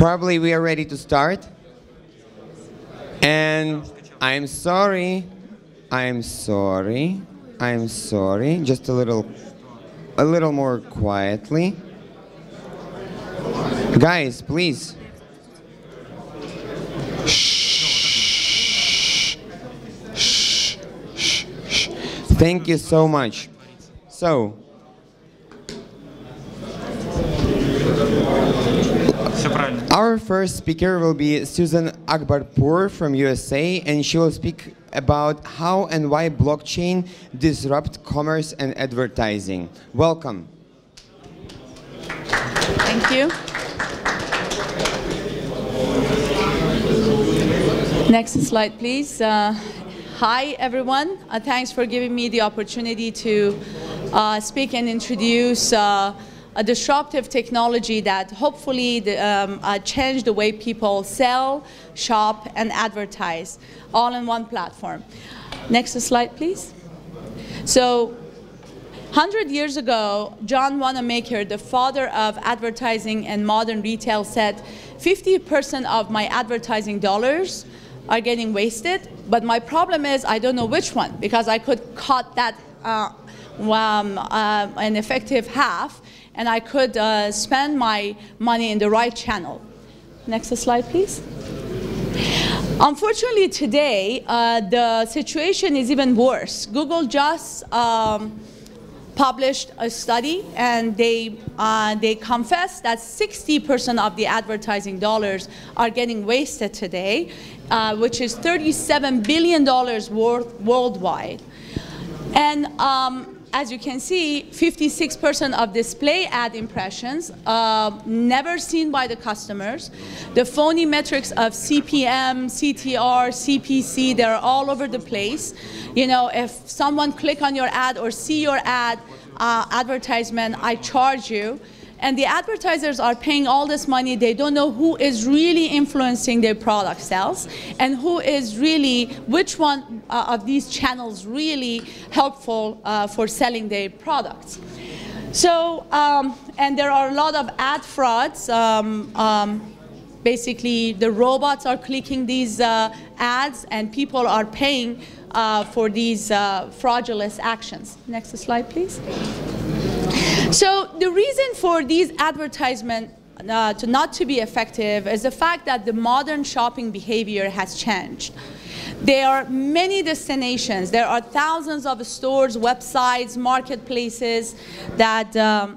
Probably we are ready to start. And I'm sorry. Just a little more quietly. Guys, please. Shh. Thank you so much. So, our first speaker will be Sюзан Акбарпур from USA, and she will speak about how and why blockchain disrupt commerce and advertising. Welcome. Thank you. Next slide, please. Hi, everyone. Thanks for giving me the opportunity to speak and introduce a disruptive technology that hopefully change the way people sell, shop, and advertise, all in one platform. Next slide, please. So, 100 years ago, John Wanamaker, the father of advertising and modern retail, said, 50% of my advertising dollars are getting wasted, but my problem is I don't know which one, because I could cut that an effective half, and I could spend my money in the right channel. Next slide, please. Unfortunately, today, the situation is even worse. Google just published a study, and they confess that 60% of the advertising dollars are getting wasted today, which is $37 billion worldwide. And as you can see, 56% of display ad impressions never seen by the customers. The phony metrics of CPM, CTR, CPC, they're all over the place. You know, if someone click on your ad or see your ad advertisement, I charge you. And the advertisers are paying all this money. They don't know who is really influencing their product sales and who is really, which one of these channels really helpful for selling their products. So, and there are a lot of ad frauds. Basically, the robots are clicking these ads, and people are paying for these fraudulent actions. Next slide, please. So the reason for these advertisements not to be effective is the fact that the modern shopping behavior has changed. There are many destinations. There are thousands of stores, websites, marketplaces that, that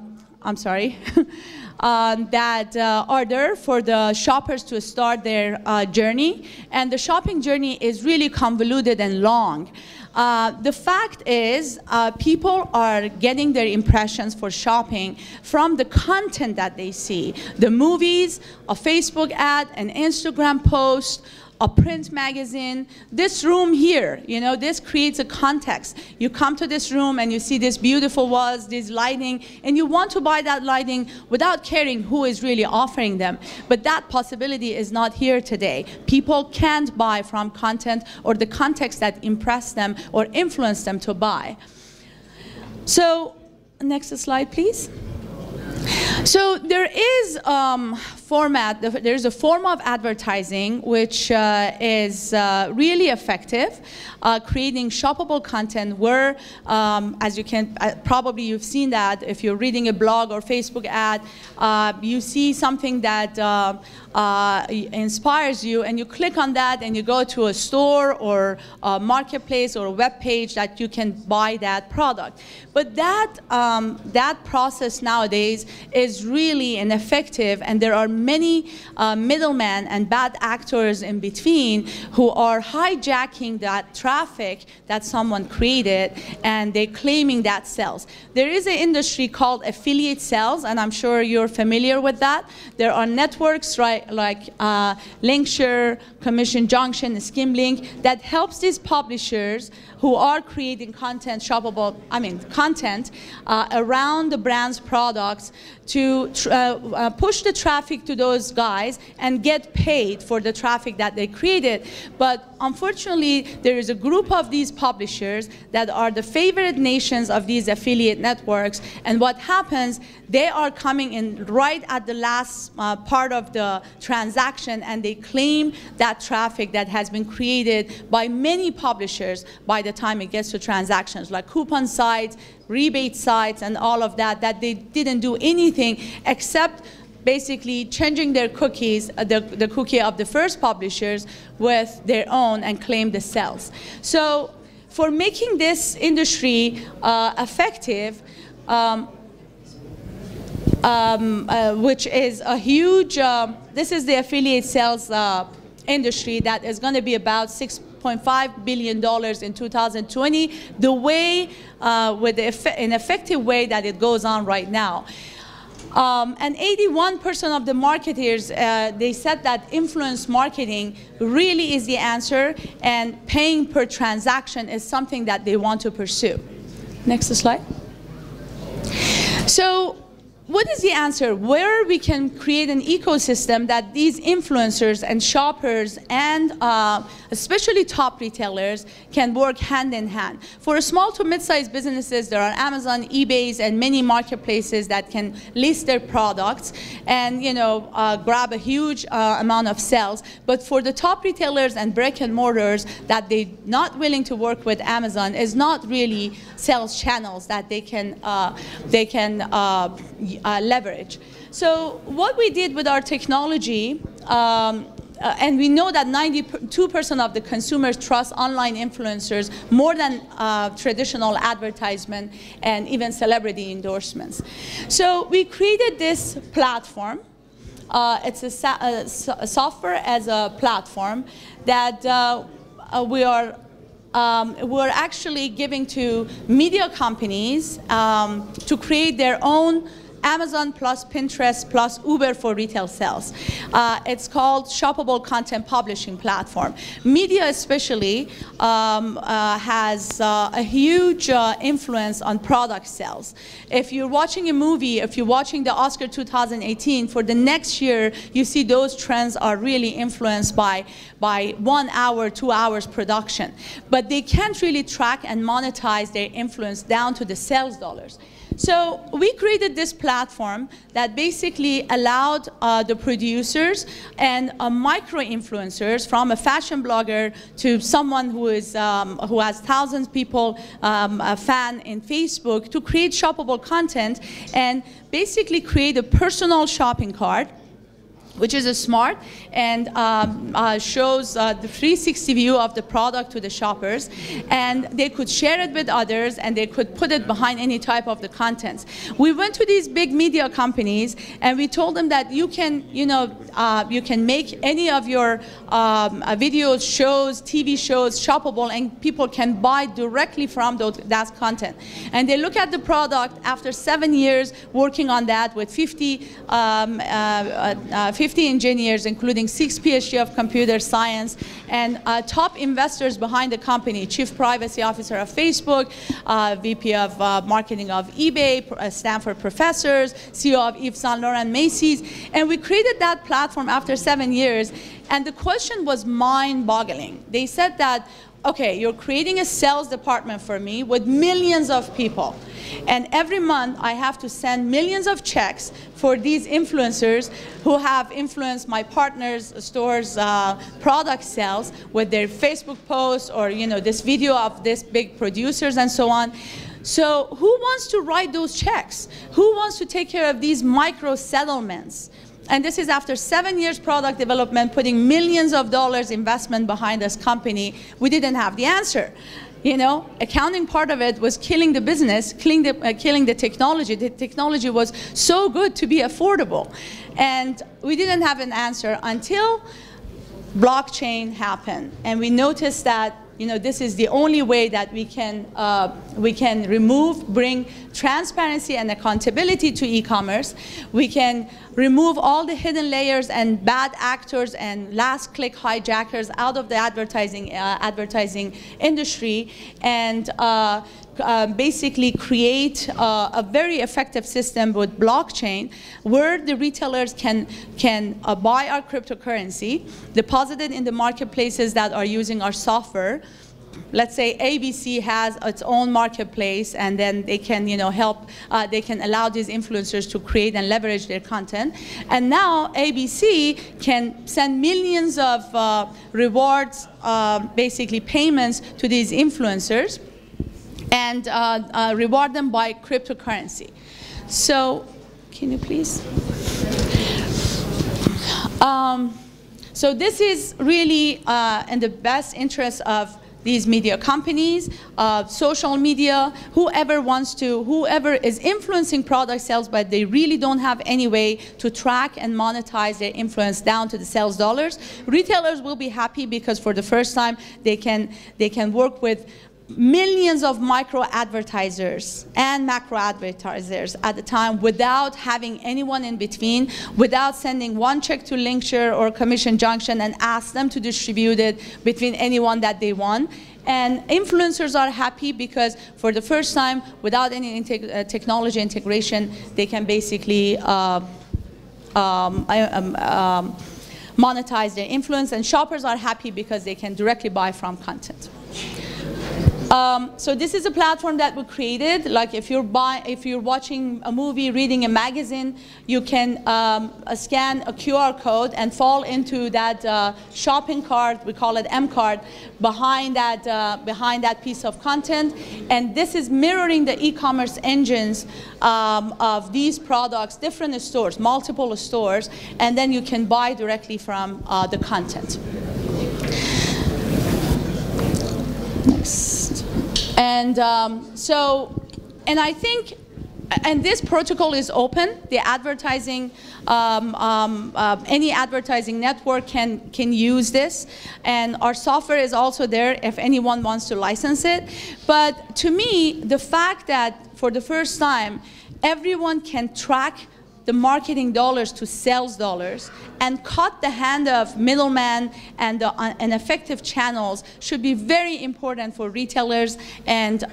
are there for the shoppers to start their journey. And the shopping journey is really convoluted and long. The fact is, people are getting their impressions for shopping from the content that they see. The movies, a Facebook ad, an Instagram post, a print magazine, this room here, you know, this creates a context. You come to this room and you see this beautiful walls, this lighting, and you want to buy that lighting without caring who is really offering them. But that possibility is not here today. People can't buy from content or the context that impress them or influence them to buy. So, next slide, please. So there is there's a form of advertising which is really effective, creating shoppable content where, as you can, probably you've seen that if you're reading a blog or Facebook ad, you see something that inspires you, and you click on that and you go to a store or a marketplace or a web page that you can buy that product. But that process nowadays is really ineffective, and there are many middlemen and bad actors in between who are hijacking that traffic that someone created, and they're claiming that sells. There is an industry called affiliate sales, and I'm sure you're familiar with that. There are networks, right, like Linkshare, Commission Junction, Skimlink, that helps these publishers who are creating content, content around the brand's products to push the traffic to those guys and get paid for the traffic that they created. But unfortunately, there is a group of these publishers that are the favorite nations of these affiliate networks. And what happens, they are coming in right at the last part of the transaction, and they claim that traffic that has been created by many publishers by the time it gets to transactions, like coupon sites, rebate sites, and all of that, that they didn't do anything except basically changing their cookies, the cookie of the first publishers with their own, and claim the sales. So for making this industry effective, which is a huge, this is the affiliate sales industry that is going to be about $6.5 billion in 2020, the way, with an effective way that it goes on right now. And 81% of the marketers, they said that influence marketing really is the answer, and paying per transaction is something that they want to pursue. Next slide. So what is the answer? Where we can create an ecosystem that these influencers and shoppers and especially top retailers can work hand in hand. For small to mid-sized businesses, there are Amazon, eBays, and many marketplaces that can list their products and grab a huge amount of sales. But for the top retailers and brick and mortars that they're not willing to work with Amazon, is not really sales channels that they can leverage. So what we did with our technology, and we know that 92% of the consumers trust online influencers more than traditional advertisement and even celebrity endorsements. So we created this platform. It's a software as a platform that we're actually giving to media companies to create their own Amazon plus Pinterest plus Uber for retail sales. It's called Shoppable Content Publishing Platform. Media especially has a huge influence on product sales. If you're watching a movie, if you're watching the Oscar 2018, for the next year, you see those trends are really influenced by 1 hour, 2 hours production. But they can't really track and monetize their influence down to the sales dollars. So we created this platform that basically allowed the producers and micro-influencers, from a fashion blogger to someone who has thousands of people, a fan in Facebook, to create shoppable content and basically create a personal shopping cart, which is smart and shows the 360 view of the product to the shoppers, and they could share it with others, and they could put it behind any type of the contents. We went to these big media companies and we told them that you can make any of your videos, shows, TV shows shoppable, and people can buy directly from that content. And they look at the product after 7 years working on that with 50 engineers, including 6 PhD of computer science, and top investors behind the company: Chief Privacy Officer of Facebook, VP of Marketing of eBay, Stanford professors, CEO of Yves Saint Laurent Macy's. And we created that platform after 7 years, and the question was mind-boggling. They said that, okay, you're creating a sales department for me with millions of people, and every month I have to send millions of checks for these influencers who have influenced my partners' stores' product sales with their Facebook posts, or this video of this big producers and so on. So who wants to write those checks? Who wants to take care of these micro settlements? And this is after 7 years product development, putting millions of dollars investment behind this company. We didn't have the answer. Accounting part of it was killing the business, killing the technology. The technology was so good to be affordable. And we didn't have an answer until blockchain happened. And we noticed that this is the only way that we can bring transparency and accountability to e-commerce. We can remove all the hidden layers and bad actors and last-click hijackers out of the advertising industry, and basically create a very effective system with blockchain where the retailers can buy our cryptocurrency, deposit it in the marketplaces that are using our software. Let's say ABC has its own marketplace, and then they can, they can allow these influencers to create and leverage their content. And now ABC can send millions of rewards, basically payments to these influencers, and reward them by cryptocurrency. So, can you please? So this is really in the best interest of these media companies, social media, whoever is influencing product sales, but they really don't have any way to track and monetize their influence down to the sales dollars. Retailers will be happy because for the first time they can work with millions of micro advertisers and macro advertisers at the time without having anyone in between, without sending one check to Linkshare or Commission Junction and ask them to distribute it between anyone that they want. And influencers are happy because for the first time, without any technology integration, they can basically monetize their influence, and shoppers are happy because they can directly buy from content. So this is a platform that we created. Like if you're watching a movie, reading a magazine, you can scan a QR code and fall into that shopping cart. We call it M card behind that piece of content. And this is mirroring the e-commerce engines of these products, different stores, multiple stores, and then you can buy directly from the content. Next. And and I think, and this protocol is open. The advertising, any advertising network can use this, and our software is also there if anyone wants to license it. But to me, the fact that for the first time, everyone can track the marketing dollars to sales dollars and cut the hand of middlemen and the ineffective channels should be very important for retailers and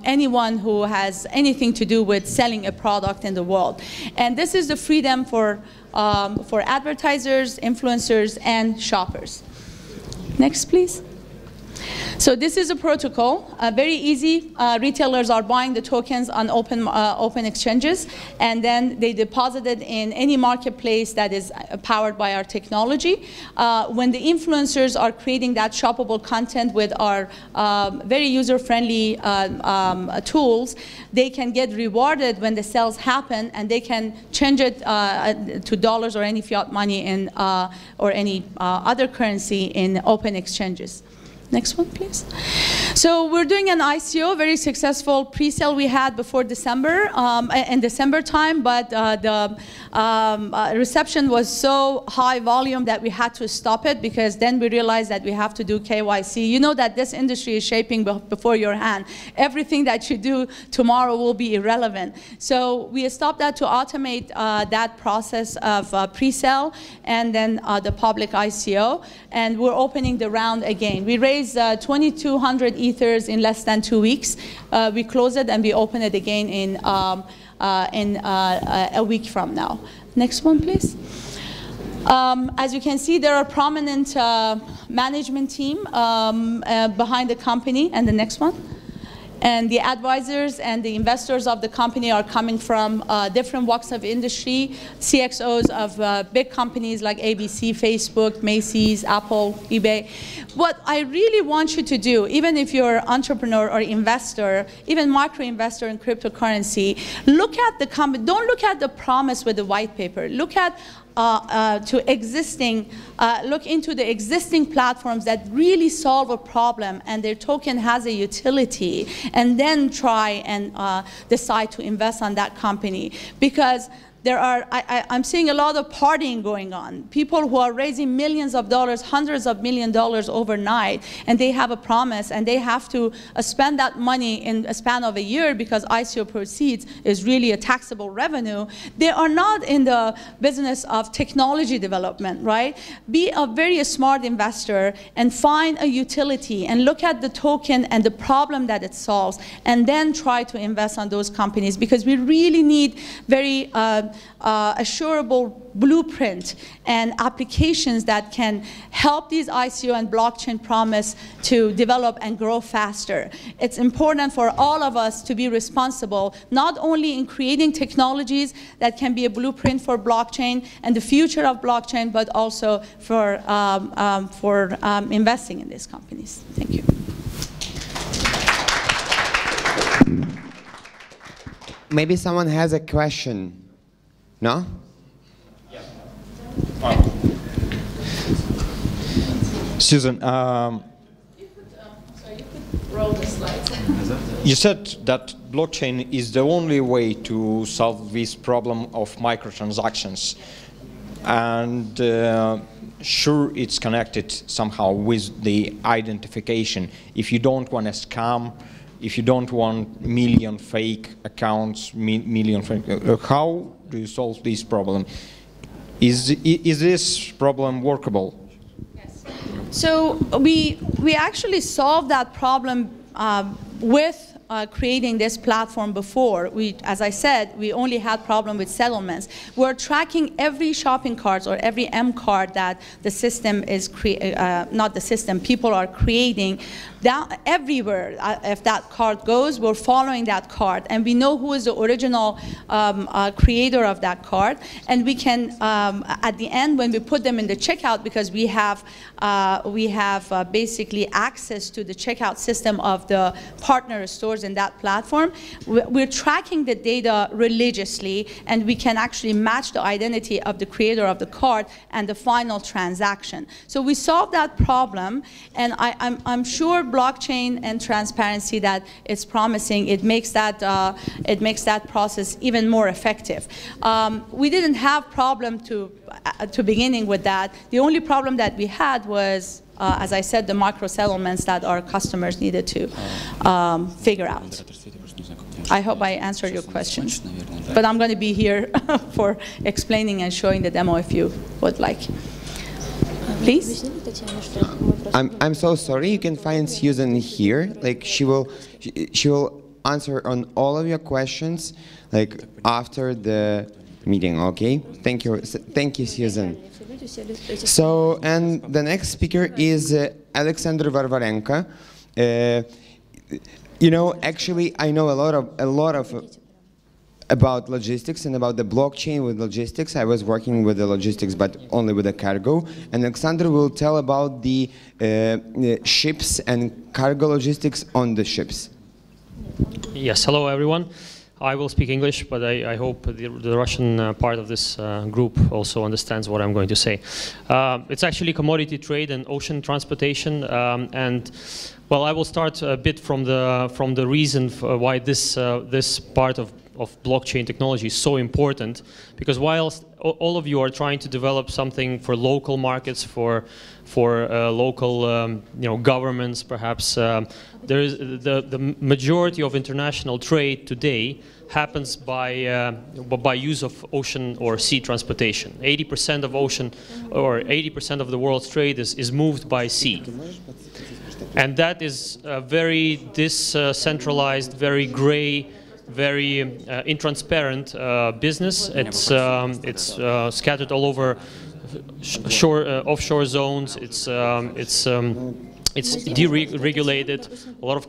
anyone who has anything to do with selling a product in the world. And this is the freedom for advertisers, influencers, and shoppers. Next, please. So this is a protocol, very easy. Retailers are buying the tokens on open exchanges, and then they deposit it in any marketplace that is powered by our technology. When the influencers are creating that shoppable content with our very user-friendly tools, they can get rewarded when the sales happen, and they can change it to dollars or any fiat money in, or any other currency in open exchanges. Next one, please. So we're doing an ICO, very successful pre-sale we had before December, in December time, but the reception was so high volume that we had to stop it because then we realized that we have to do KYC. You know that this industry is shaping before your hand. Everything that you do tomorrow will be irrelevant. So we stopped that to automate that process of pre-sale and then the public ICO, and we're opening the round again. We raised 2,200 ethers in less than 2 weeks. We close it and we open it again in a week from now. Next one, please. As you can see, there are prominent management team behind the company. And the next one. And the advisors and the investors of the company are coming from different walks of industry, CXOs of big companies like ABC, Facebook, Macy's, Apple, eBay. What I really want you to do, even if you're an entrepreneur or investor, even micro investor in cryptocurrency, look at the company. Don't look at the promise with the white paper. Look at look into the existing platforms that really solve a problem and their token has a utility, and then try and decide to invest on that company. Because I'm seeing a lot of partying going on. People who are raising millions of dollars, hundreds of million dollars overnight, and they have a promise, and they have to spend that money in a span of a year because ICO proceeds is really a taxable revenue. They are not in the business of technology development, right? Be a very smart investor and find a utility and look at the token and the problem that it solves, and then try to invest on those companies, because we really need very assurable blueprint and applications that can help these ICO and blockchain promise to develop and grow faster. It's important for all of us to be responsible, not only in creating technologies that can be a blueprint for blockchain and the future of blockchain, but also for investing in these companies. Thank you. Maybe someone has a question. No? Yeah. Susan, you could roll the slides. You said that blockchain is the only way to solve this problem of microtransactions. And sure, it's connected somehow with the identification. If you don't want to scam, if you don't want million fake accounts, how do you solve this problem? Is this problem workable? Yes. So we actually solved that problem with creating this platform before. As I said, we only had problem with settlements. We're tracking every shopping cart or every M card that the system is not the system, people are creating. Everywhere, if that card goes, we're following that card, and we know who is the original creator of that card, and we can, at the end, when we put them in the checkout, because we have basically access to the checkout system of the partner stores in that platform, we're tracking the data religiously, and we can actually match the identity of the creator of the card and the final transaction. So we solved that problem, and I'm sure blockchain and transparency that it's promising, it makes that process even more effective. We didn't have problem to beginning with that. The only problem that we had was, as I said, the micro settlements that our customers needed to figure out. I hope I answered your question, but I'm going to be here for explaining and showing the demo if you would like. Please. I'm so sorry. You can find Suzan here. Like she will answer on all of your questions, like after the meeting. Okay. Thank you, Suzan. So, and the next speaker is Alexandr Varvarenko. You know, actually, I know a lot of about logistics and about the blockchain with logistics. I was working with the logistics, but only with the cargo. And Alexandr will tell about the ships and cargo logistics on the ships. Yes, hello everyone. I will speak English, but I hope the Russian part of this group also understands what I'm going to say. It's actually commodity trade and ocean transportation, and well, I will start a bit from the reason why this part of blockchain technology is so important, because whilst all of you are trying to develop something for local markets, for local governments, perhaps there is the majority of international trade today happens by use of ocean or sea transportation. 80% of ocean or 80% of the world's trade is moved by sea. And that is a very decentralized, very gray, very intransparent business. It's scattered all over offshore zones. It's deregulated. A lot of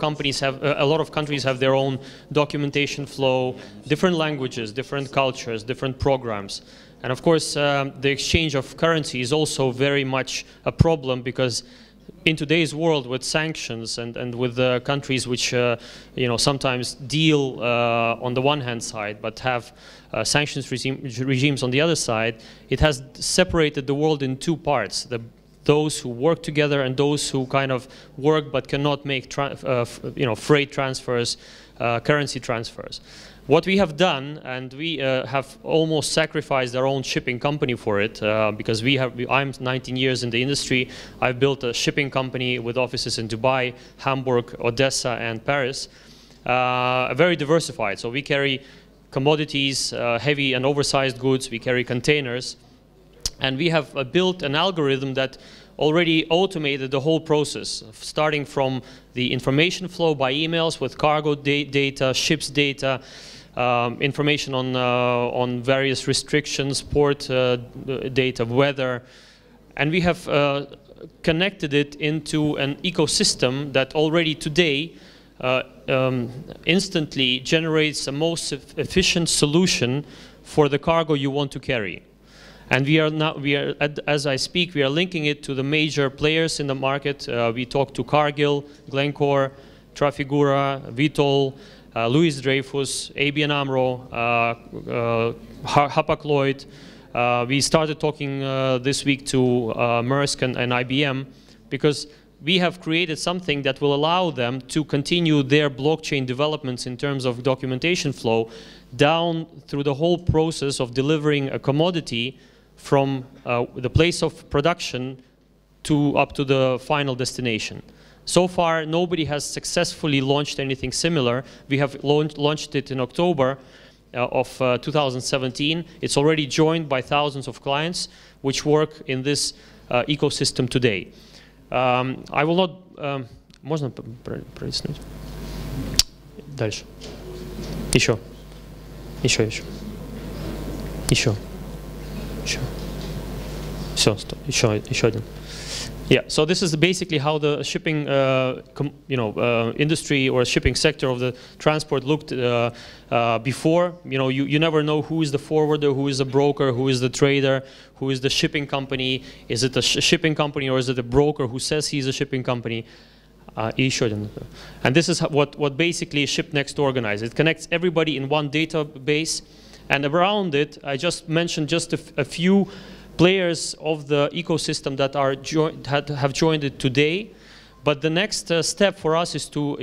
countries have their own documentation flow, different languages, different cultures, different programs. And of course, the exchange of currency is also very much a problem, because in today's world with sanctions and with the countries which sometimes deal on the one hand side but have sanctions regimes on the other side, it has separated the world in two parts: those who work together and those who kind of work but cannot make freight transfers, currency transfers. What we have done, and we have almost sacrificed our own shipping company for it, because I'm 19 years in the industry. I've built a shipping company with offices in Dubai, Hamburg, Odessa, and Paris. Very diversified. So we carry commodities, heavy and oversized goods. We carry containers. And we have built an algorithm that already automated the whole process, starting from the information flow by emails with cargo data, ships data, information on various restrictions, port data, weather, and we have connected it into an ecosystem that already today instantly generates the most efficient solution for the cargo you want to carry. And as I speak, we are linking it to the major players in the market. We talk to Cargill, Glencore, Trafigura, Vitol, Louis Dreyfus, ABN AMRO, Hapag-Lloyd. We started talking this week to Maersk and IBM, because we have created something that will allow them to continue their blockchain developments in terms of documentation flow down through the whole process of delivering a commodity from the place of production up to the final destination. So far, nobody has successfully launched anything similar. We have launched it in October of 2017. It's already joined by thousands of clients which work in this ecosystem today. I will not... Можно пролистнуть? Дальше. Еще. Еще. Все, еще один. Yeah, so this is basically how the shipping, industry or shipping sector of the transport looked before. You never know who is the forwarder, who is the broker, who is the trader, who is the shipping company. Is it a shipping company or is it a broker who says he's a shipping company? And this is what basically ShipNext organizes. It connects everybody in one database, and around it, I just mentioned just a few players of the ecosystem that have joined it today, but the next step for us is to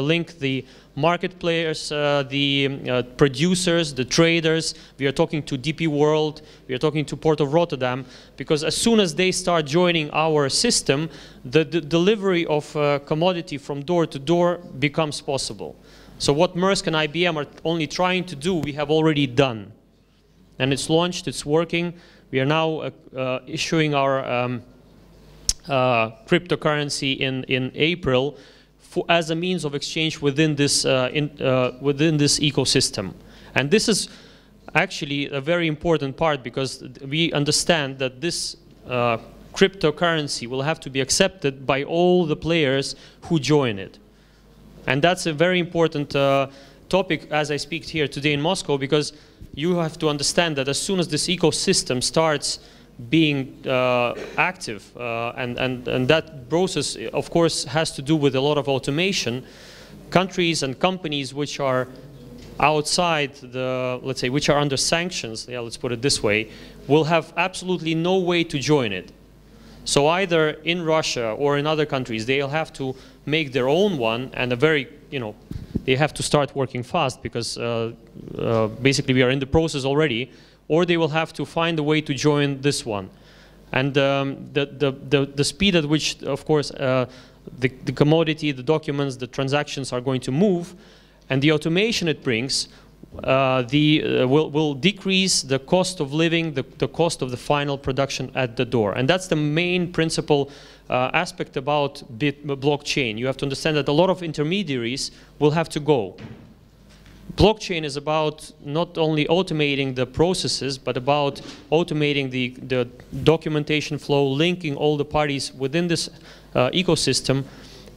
link the market players, the producers, the traders. We are talking to DP World, we are talking to Port of Rotterdam, because as soon as they start joining our system, the delivery of commodity from door to door becomes possible. So what Maersk and IBM are only trying to do, we have already done. And it's launched, it's working. We are now issuing our cryptocurrency in April as a means of exchange within this ecosystem. And this is actually a very important part, because we understand that this cryptocurrency will have to be accepted by all the players who join it. And that's a very important topic as I speak here today in Moscow, because you have to understand that as soon as this ecosystem starts being active, and that process, of course, has to do with a lot of automation, countries and companies which are outside let's say, which are under sanctions, yeah, let's put it this way, will have absolutely no way to join it. So either in Russia or in other countries, they'll have to make their own one, and they have to start working fast, because basically we are in the process already, or they will have to find a way to join this one. And the speed at which, of course, the commodity, the documents, the transactions are going to move, and the automation it brings, will decrease the cost of living, the cost of the final production at the door. And that's the main principal aspect about blockchain. You have to understand that a lot of intermediaries will have to go. Blockchain is about not only automating the processes, but about automating the documentation flow, linking all the parties within this ecosystem,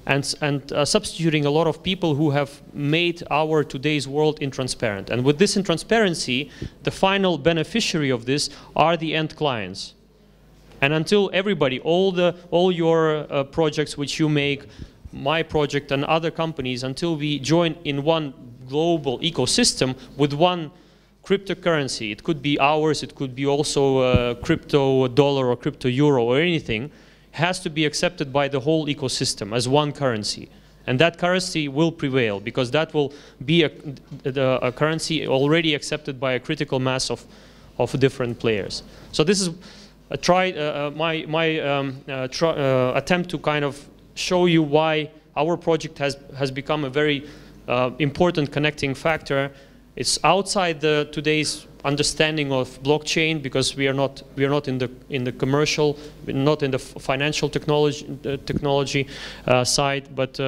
and substituting a lot of people who have made our today's world intransparent. And with this intransparency, the final beneficiary of this are the end clients. And until everybody, all your projects which you make, my project and other companies, until we join in one global ecosystem with one cryptocurrency, it could be ours, it could be also crypto dollar or crypto euro or anything, has to be accepted by the whole ecosystem as one currency. And that currency will prevail, because that will be a currency already accepted by a critical mass of different players. So this is my attempt to kind of show you why our project has become a very important connecting factor. It's outside today's understanding of blockchain, because we are not in the commercial, not in the financial technology side, but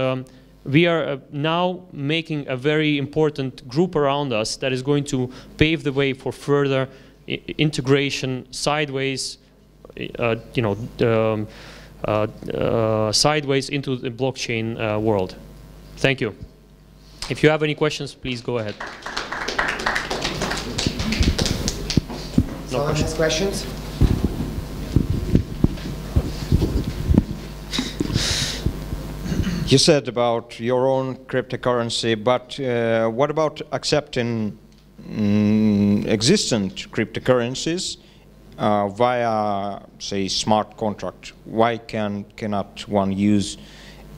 we are now making a very important group around us that is going to pave the way for further integration sideways, sideways into the blockchain world. Thank you. If you have any questions, please go ahead. No questions? You said about your own cryptocurrency, but what about accepting existent cryptocurrencies via, say, smart contract? Why cannot one use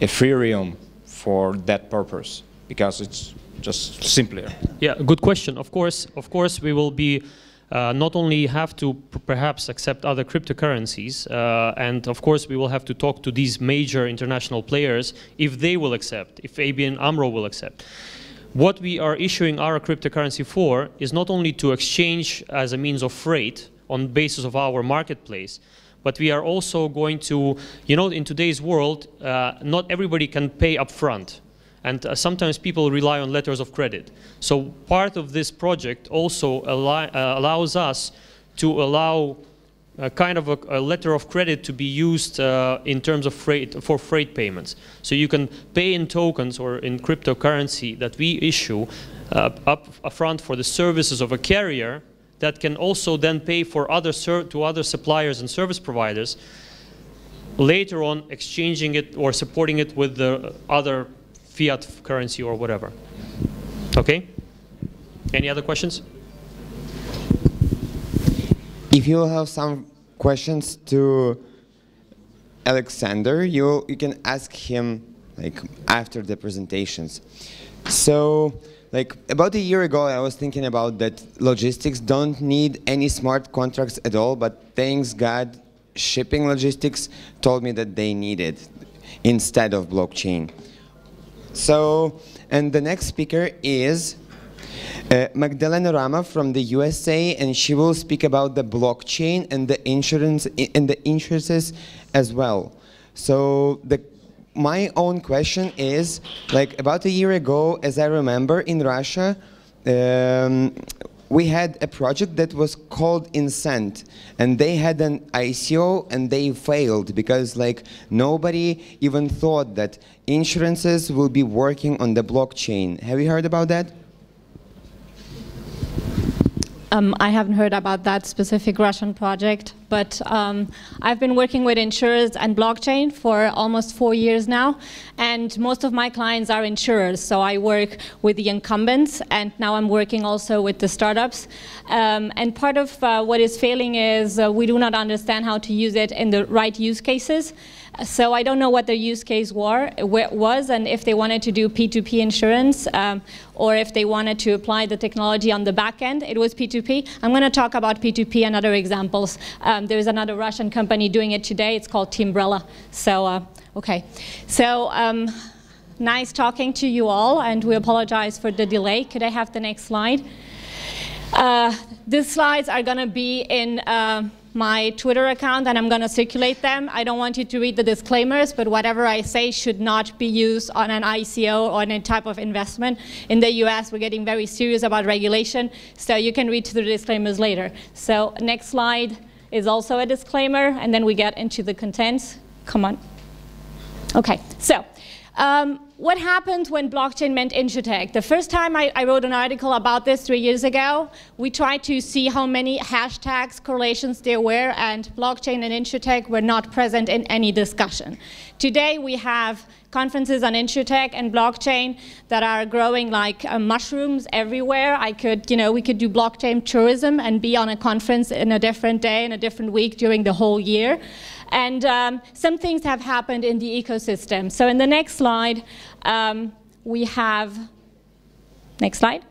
Ethereum for that purpose? Because it's just simpler. Yeah, good question. Of course, we will be not only have to perhaps accept other cryptocurrencies, and of course we will have to talk to these major international players if they will accept, if ABN AMRO will accept. What we are issuing our cryptocurrency for is not only to exchange as a means of freight on the basis of our marketplace, but we are also going to, in today's world, not everybody can pay upfront. And sometimes people rely on letters of credit. So part of this project also allows us to allow a kind of a letter of credit to be used in terms of for freight payments. So you can pay in tokens or in cryptocurrency that we issue upfront for the services of a carrier that can also then pay for other suppliers and service providers, later on exchanging it or supporting it with the other fiat currency or whatever. Okay? Any other questions? If you have some questions to Alexander, you can ask him after the presentations. So about a year ago, I was thinking about that logistics don't need any smart contracts at all, but thanks God, shipping logistics told me that they need it instead of blockchain. So, and the next speaker is Mагдалена Sarацоla from the USA, and she will speak about the blockchain and the insurances as well. So my own question is, about a year ago, as I remember, in Russia, we had a project that was called Incent, and they had an ICO and they failed because nobody even thought that insurances will be working on the blockchain. Have you heard about that? I haven't heard about that specific Russian project, but I've been working with insurers and blockchain for almost 4 years now, and most of my clients are insurers, so I work with the incumbents, and now I'm working also with the startups. And part of what is failing is we do not understand how to use it in the right use cases. So I don't know what their use case was, and if they wanted to do P2P insurance, or if they wanted to apply the technology on the back end. It was P2P. I'm going to talk about P2P and other examples. There's another Russian company doing it today. It's called T-Umbrella. So, okay. So, nice talking to you all, and we apologize for the delay. Could I have the next slide? These slides are going to be in my Twitter account, and I'm going to circulate them. I don't want you to read the disclaimers, but whatever I say should not be used on an ICO or any type of investment. In the US, we're getting very serious about regulation, so you can read the disclaimers later. So next slide is also a disclaimer, and then we get into the contents. Come on. Okay, so what happened when blockchain meant insurtech? The first time I wrote an article about this 3 years ago, we tried to see how many hashtags, correlations there were, and blockchain and insurtech were not present in any discussion. Today we have conferences on insurtech and blockchain that are growing like mushrooms everywhere. We could do blockchain tourism and be on a conference in a different day, in a different week during the whole year. And some things have happened in the ecosystem. So in the next slide, we have, next slide.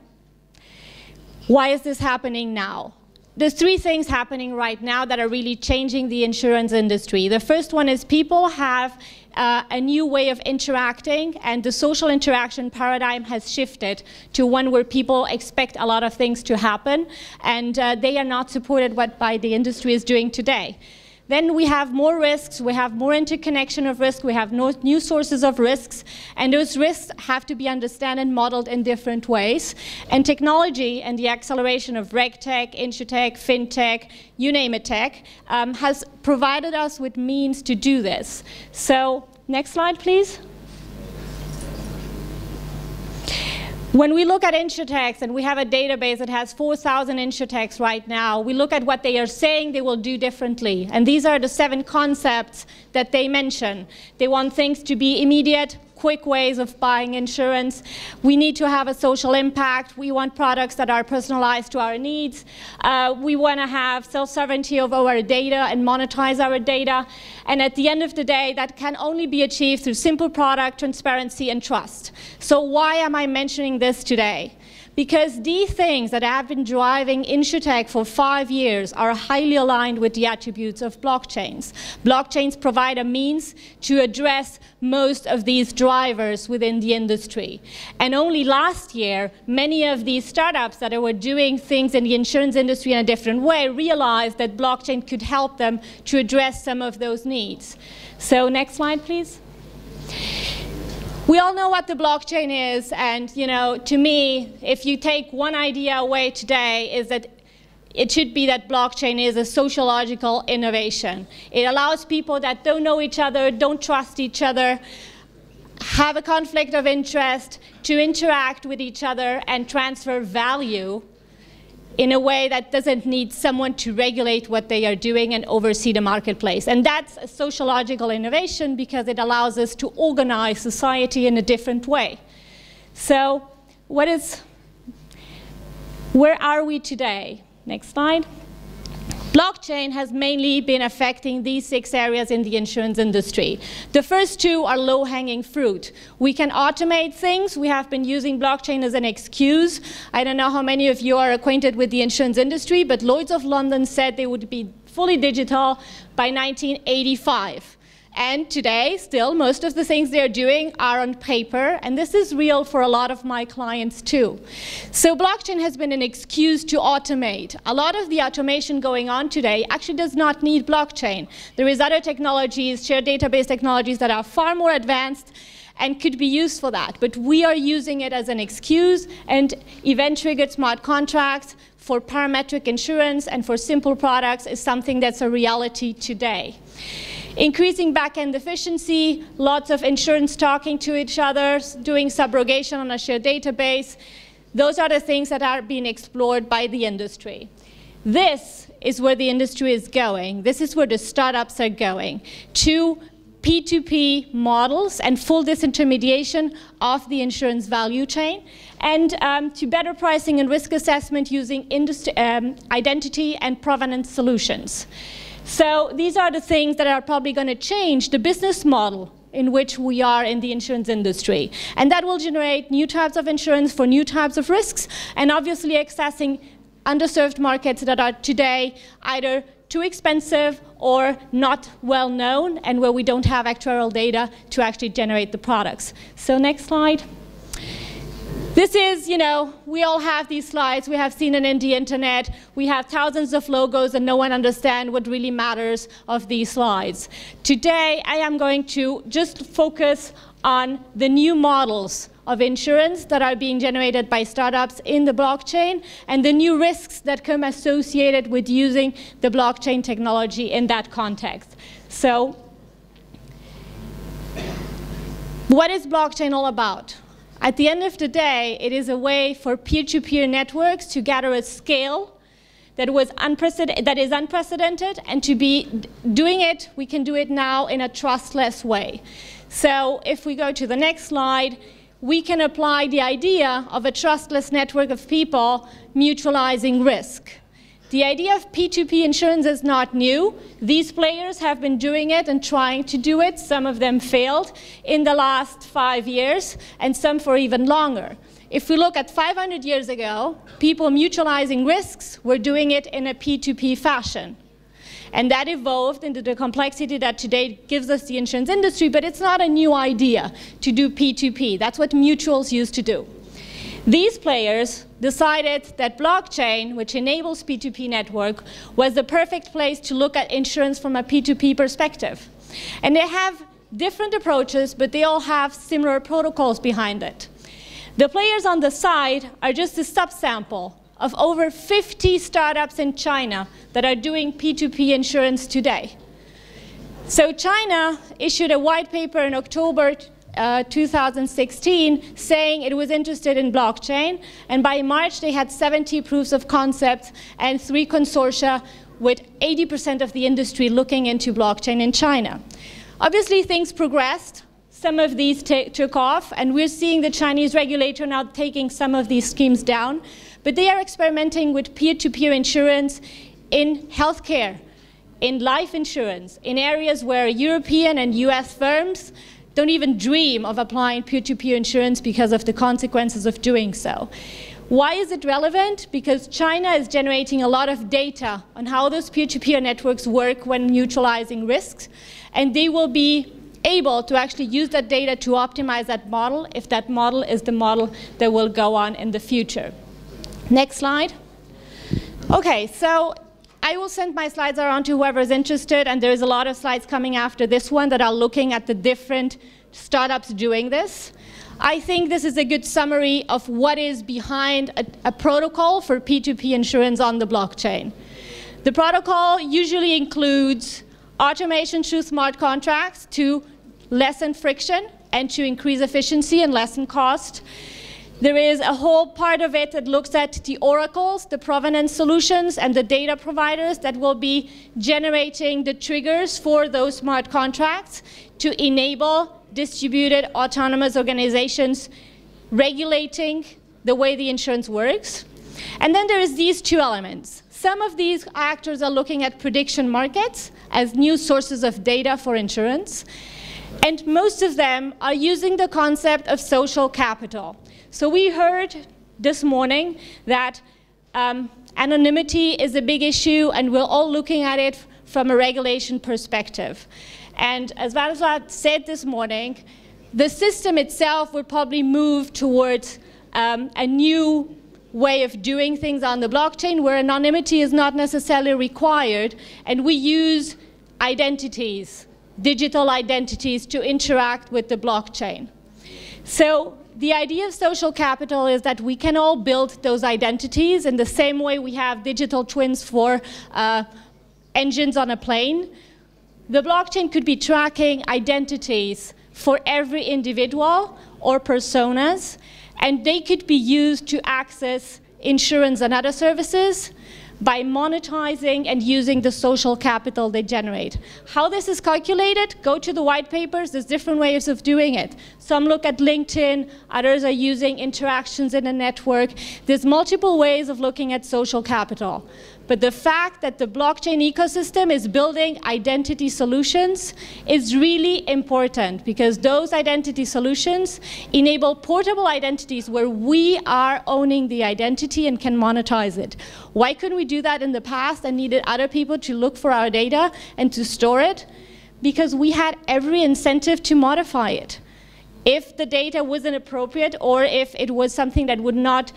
Why is this happening now? There's three things happening right now that are really changing the insurance industry. The first one is people have a new way of interacting, and the social interaction paradigm has shifted to one where people expect a lot of things to happen, and they are not supported by the industry is doing today. Then we have more risks, we have more interconnection of risk, we have new sources of risks, and those risks have to be understood and modeled in different ways. And technology and the acceleration of regtech, insurtech, fintech, you name it tech, has provided us with means to do this. So, next slide, please. When we look at insurtechs, and we have a database that has 4,000 insurtechs right now, we look at what they are saying they will do differently. And these are the 7 concepts that they mention. They want things to be immediate, quick ways of buying insurance. We need to have a social impact. We want products that are personalized to our needs. We want to have self-sovereignty over our data and monetize our data. And at the end of the day, that can only be achieved through simple product, transparency, and trust. So why am I mentioning this today? Because these things that have been driving insurtech for 5 years are highly aligned with the attributes of blockchains. Blockchains provide a means to address most of these drivers within the industry. And only last year, many of these startups that were doing things in the insurance industry in a different way realized that blockchain could help them to address some of those needs. So next slide, please. We all know what the blockchain is, and to me, if you take one idea away today, is that it should be that blockchain is a sociological innovation. It allows people that don't know each other, don't trust each other, have a conflict of interest to interact with each other and transfer value in a way that doesn't need someone to regulate what they are doing and oversee the marketplace. And that's a sociological innovation because it allows us to organize society in a different way. So where are we today? Next slide. Blockchain has mainly been affecting these 6 areas in the insurance industry. The first 2 are low-hanging fruit. We can automate things. We have been using blockchain as an excuse. I don't know how many of you are acquainted with the insurance industry, but Lloyd's of London said they would be fully digital by 1985. And today, still, most of the things they're doing are on paper, and this is real for a lot of my clients too. So blockchain has been an excuse to automate. A lot of the automation going on today actually does not need blockchain. There is other technologies, shared database technologies that are far more advanced and could be used for that. But we are using it as an excuse, and event-triggered smart contracts for parametric insurance and for simple products is something that's a reality today. Increasing back-end efficiency, lots of insurance talking to each other, doing subrogation on a shared database. Those are the things that are being explored by the industry. This is where the industry is going. This is where the startups are going, to P2P models and full disintermediation of the insurance value chain, and to better pricing and risk assessment using identity and provenance solutions. So these are the things that are probably going to change the business model in which we are in the insurance industry. And that will generate new types of insurance for new types of risks, and obviously accessing underserved markets that are today either too expensive or not well known, and where we don't have actuarial data to actually generate the products. So next slide. This is, we all have these slides. We have seen it in the internet. We have thousands of logos, and no one understands what really matters of these slides. Today, I am going to just focus on the new models of insurance that are being generated by startups in the blockchain, and the new risks that come associated with using the blockchain technology in that context. So, what is blockchain all about? At the end of the day, it is a way for peer-to-peer networks to gather a scale that is unprecedented, and to be doing it, we can do it now in a trustless way. So if we go to the next slide, we can apply the idea of a trustless network of people mutualizing risk. The idea of P2P insurance is not new. These players have been doing it and trying to do it. Some of them failed in the last 5 years, and some for even longer. If we look at 500 years ago, people mutualizing risks were doing it in a P2P fashion. And that evolved into the complexity that today gives us the insurance industry, but it's not a new idea to do P2P. That's what mutuals used to do. These players decided that blockchain, which enables P2P network, was the perfect place to look at insurance from a P2P perspective. And they have different approaches, but they all have similar protocols behind it. The players on the side are just a subsample of over 50 startups in China that are doing P2P insurance today. So China issued a white paper in October 2016 saying it was interested in blockchain, and by March they had 70 proofs of concept and 3 consortia with 80% of the industry looking into blockchain in China. Obviously things progressed. Some of these took off, and we're seeing the Chinese regulator now taking some of these schemes down, but they are experimenting with peer-to-peer insurance in healthcare, in life insurance, in areas where European and US firms don't even dream of applying peer-to-peer insurance because of the consequences of doing so. Why is it relevant? Because China is generating a lot of data on how those peer-to-peer networks work when mutualizing risks, and they will be able to actually use that data to optimize that model if that model is the model that will go on in the future. Next slide. Okay, so I will send my slides around to whoever is interested, and there's a lot of slides coming after this one that are looking at the different startups doing this. I think this is a good summary of what is behind a protocol for P2P insurance on the blockchain. The protocol usually includes automation through smart contracts to lessen friction and to increase efficiency and lessen cost. There is a whole part of it that looks at the oracles, the provenance solutions, and the data providers that will be generating the triggers for those smart contracts to enable distributed autonomous organizations regulating the way the insurance works. And then there is these 2 elements. Some of these actors are looking at prediction markets as new sources of data for insurance. And most of them are using the concept of social capital. So we heard this morning that anonymity is a big issue, and we're all looking at it from a regulation perspective. And as Vlad said this morning, the system itself would probably move towards a new way of doing things on the blockchain where anonymity is not necessarily required, and we use identities, digital identities, to interact with the blockchain. So the idea of social capital is that we can all build those identities in the same way we have digital twins for engines on a plane. The blockchain could be tracking identities for every individual or personas, and they could be used to access insurance and other services by monetizing and using the social capital they generate. How this is calculated, go to the white papers. There's different ways of doing it. Some look at LinkedIn, others are using interactions in a network. There's multiple ways of looking at social capital. But the fact that the blockchain ecosystem is building identity solutions is really important, because those identity solutions enable portable identities where we are owning the identity and can monetize it. Why couldn't we do that in the past and needed other people to look for our data and to store it? Because we had every incentive to modify it. If the data wasn't appropriate, or if it was something that would not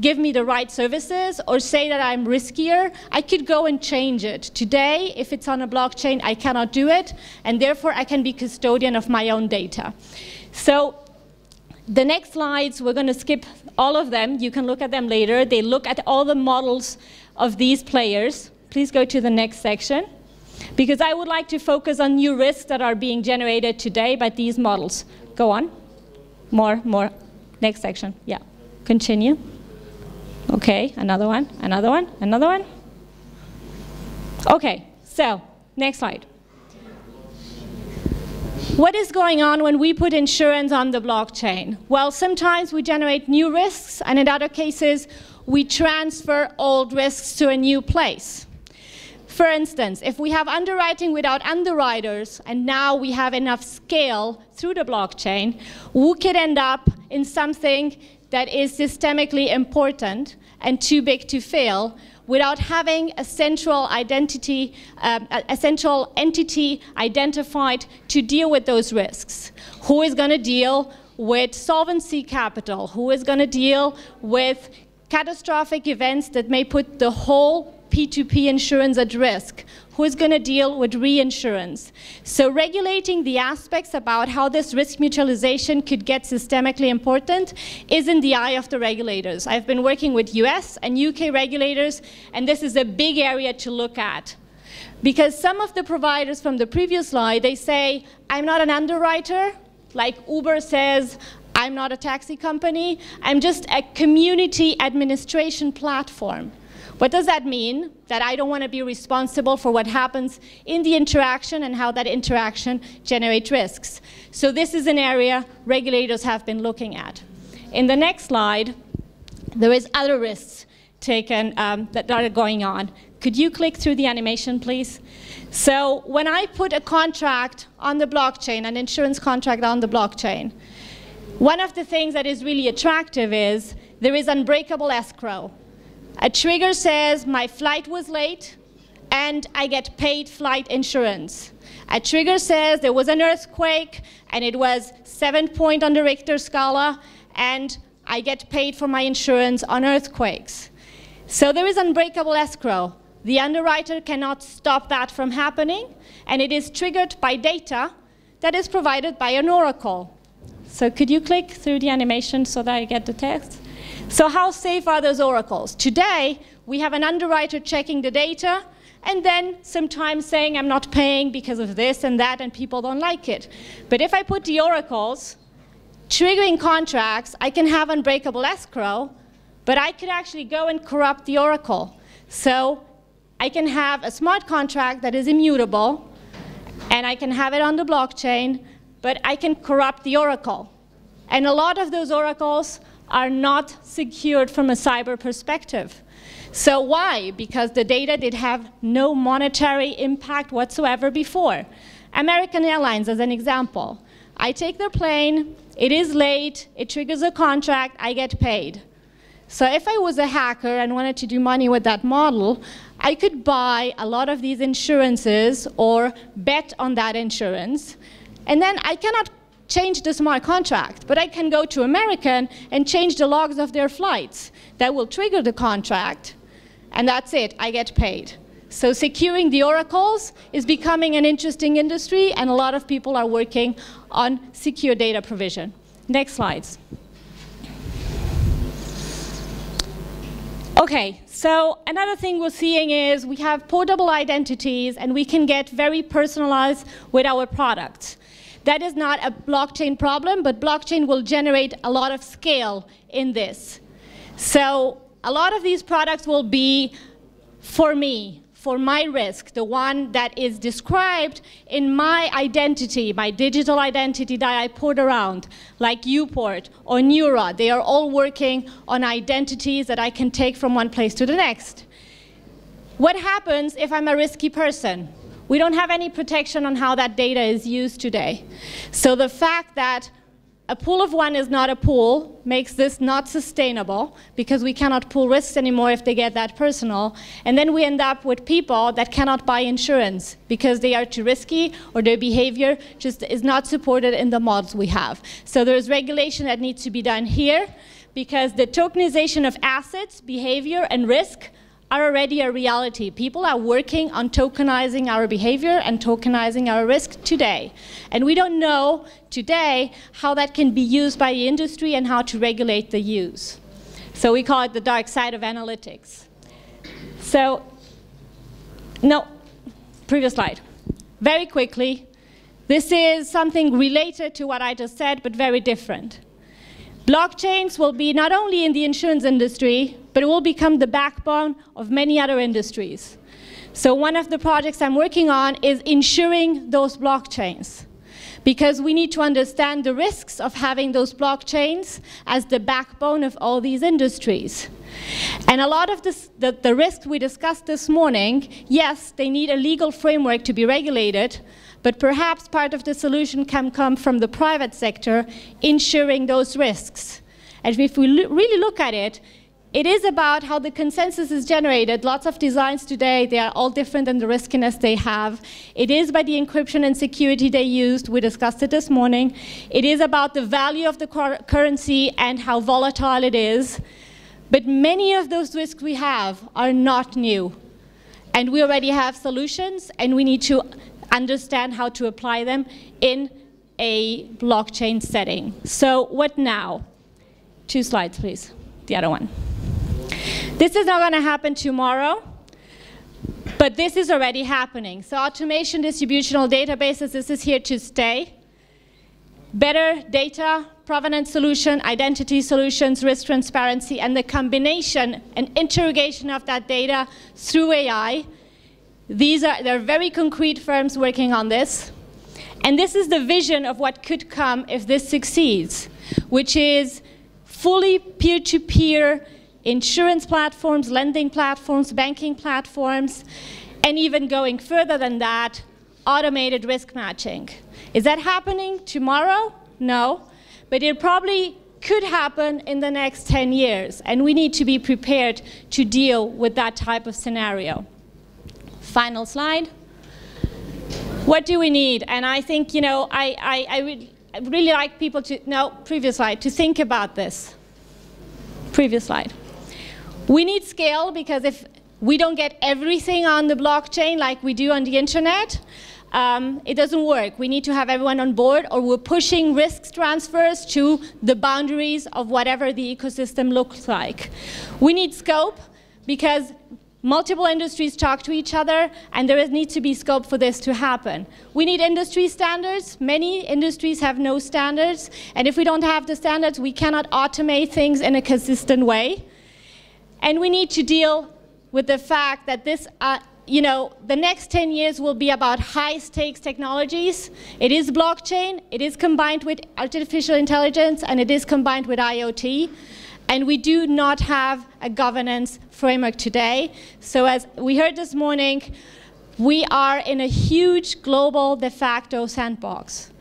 give me the right services, or say that I'm riskier, I could go and change it. Today, if it's on a blockchain, I cannot do it, and therefore I can be custodian of my own data. So the next slides, we're going to skip all of them. You can look at them later. They look at all the models of these players. Please go to the next section, because I would like to focus on new risks that are being generated today by these models. Go on. More. Next section. Yeah. Continue. Okay, another one. Okay, so next slide. What is going on when we put insurance on the blockchain? Well, sometimes we generate new risks, and in other cases, we transfer old risks to a new place. For instance, if we have underwriting without underwriters, and now we have enough scale through the blockchain, we could end up in something that is systemically important and too big to fail without having a central identity, a central entity identified to deal with those risks. Who is going to deal with solvency capital? Who is going to deal with catastrophic events that may put the whole P2P insurance at risk? Who is going to deal with reinsurance? So regulating the aspects about how this risk mutualization could get systemically important is in the eye of the regulators. I've been working with US and UK regulators, and this is a big area to look at. Because some of the providers from the previous slide, they say, I'm not an underwriter, like Uber says, I'm not a taxi company, I'm just a community administration platform. What does that mean? That I don't want to be responsible for what happens in the interaction and how that interaction generates risks. So this is an area regulators have been looking at. In the next slide, there is other risks taken that are going on. Could you click through the animation, please? So when I put a contract on the blockchain, an insurance contract on the blockchain, one of the things that is really attractive is there is unbreakable escrow. A trigger says my flight was late and I get paid flight insurance. A trigger says there was an earthquake and it was 7 point on the Richter scala and I get paid for my insurance on earthquakes. So there is unbreakable escrow. The underwriter cannot stop that from happening, and it is triggered by data that is provided by an oracle. So could you click through the animation so that I get the text? So how safe are those oracles? Today, we have an underwriter checking the data, and then sometimes saying, I'm not paying because of this and that, and people don't like it. But if I put the oracles, triggering contracts, I can have unbreakable escrow, but I could actually go and corrupt the oracle. So I can have a smart contract that is immutable, and I can have it on the blockchain, but I can corrupt the oracle. And a lot of those oracles are not secured from a cyber perspective. So why? Because the data did have no monetary impact whatsoever before. American Airlines, as an example. I take their plane, it is late, it triggers a contract, I get paid. So if I was a hacker and wanted to do money with that model, I could buy a lot of these insurances or bet on that insurance, and then I cannot change the smart contract, but I can go to American and change the logs of their flights. That will trigger the contract, and that's it, I get paid. So securing the oracles is becoming an interesting industry, and a lot of people are working on secure data provision. Next slides. Okay, so another thing we're seeing is we have portable identities, and we can get very personalized with our products. That is not a blockchain problem, but blockchain will generate a lot of scale in this. So a lot of these products will be for me, for my risk, the one that is described in my identity, my digital identity that I put around, like Uport or Neura. They are all working on identities that I can take from one place to the next. What happens if I'm a risky person? We don't have any protection on how that data is used today. So the fact that a pool of one is not a pool makes this not sustainable, because we cannot pool risks anymore if they get that personal. And then we end up with people that cannot buy insurance because they are too risky, or their behavior just is not supported in the models we have. So there's regulation that needs to be done here, because the tokenization of assets, behavior, and risk are already a reality. People are working on tokenizing our behavior and tokenizing our risk today. And we don't know today how that can be used by the industry and how to regulate the use. So we call it the dark side of analytics. So, no, previous slide. Very quickly, this is something related to what I just said, but very different. Blockchains will be not only in the insurance industry, but it will become the backbone of many other industries. So one of the projects I'm working on is insuring those blockchains. because we need to understand the risks of having those blockchains as the backbone of all these industries. And a lot of the risks we discussed this morning, yes, they need a legal framework to be regulated, but perhaps part of the solution can come from the private sector insuring those risks. And if we really look at it, it is about how the consensus is generated. Lots of designs today, they are all different in the riskiness they have. It is by the encryption and security they used. We discussed it this morning. It is about the value of the currency and how volatile it is. But many of those risks we have are not new. And we already have solutions, and we need to understand how to apply them in a blockchain setting. So what now? 2 slides, please. The other one. This is not going to happen tomorrow, but this is already happening. So automation, distributional databases, this is here to stay. Better data, provenance solution, identity solutions, risk transparency, and the combination and interrogation of that data through AI. There are very concrete firms working on this. And this is the vision of what could come if this succeeds, which is fully peer-to-peer insurance platforms, lending platforms, banking platforms, and even going further than that, automated risk matching. Is that happening tomorrow? No, but it probably could happen in the next 10 years, and we need to be prepared to deal with that type of scenario. Final slide. What do we need? And I think, you know, I would really like people to, no, previous slide, to think about this. Previous slide. We need scale, because if we don't get everything on the blockchain like we do on the internet, it doesn't work. We need to have everyone on board, or we're pushing risk transfers to the boundaries of whatever the ecosystem looks like. We need scope, because multiple industries talk to each other, and there needs to be scope for this to happen. We need industry standards. Many industries have no standards, and if we don't have the standards, we cannot automate things in a consistent way. And we need to deal with the fact that this, you know, the next 10 years will be about high-stakes technologies. It is blockchain, it is combined with artificial intelligence, and it is combined with IoT. And we do not have a governance framework today. So as we heard this morning, we are in a huge global de facto sandbox.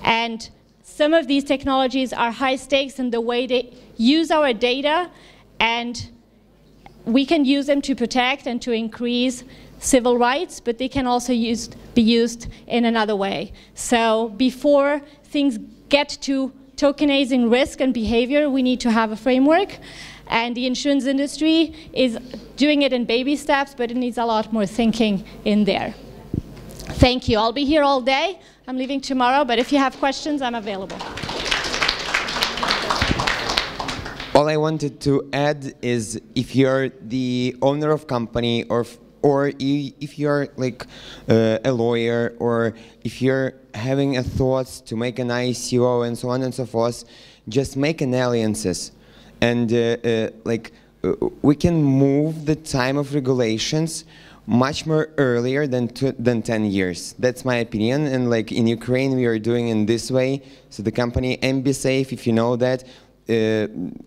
And some of these technologies are high stakes in the way they use our data, and we can use them to protect and to increase civil rights, but they can also be used in another way. So before things get to tokenizing risk and behavior, we need to have a framework. And the insurance industry is doing it in baby steps, but it needs a lot more thinking in there. Thank you. I'll be here all day. I'm leaving tomorrow, but if you have questions, I'm available. All I wanted to add is, if you're the owner of company, or if you're like a lawyer, or if you're having a thoughts to make an ICO and so on and so forth, just make an alliances, and we can move the time of regulations much more earlier than 10 years. That's my opinion. And like in Ukraine, we are doing in this way. So the company MBSafe, if you know that,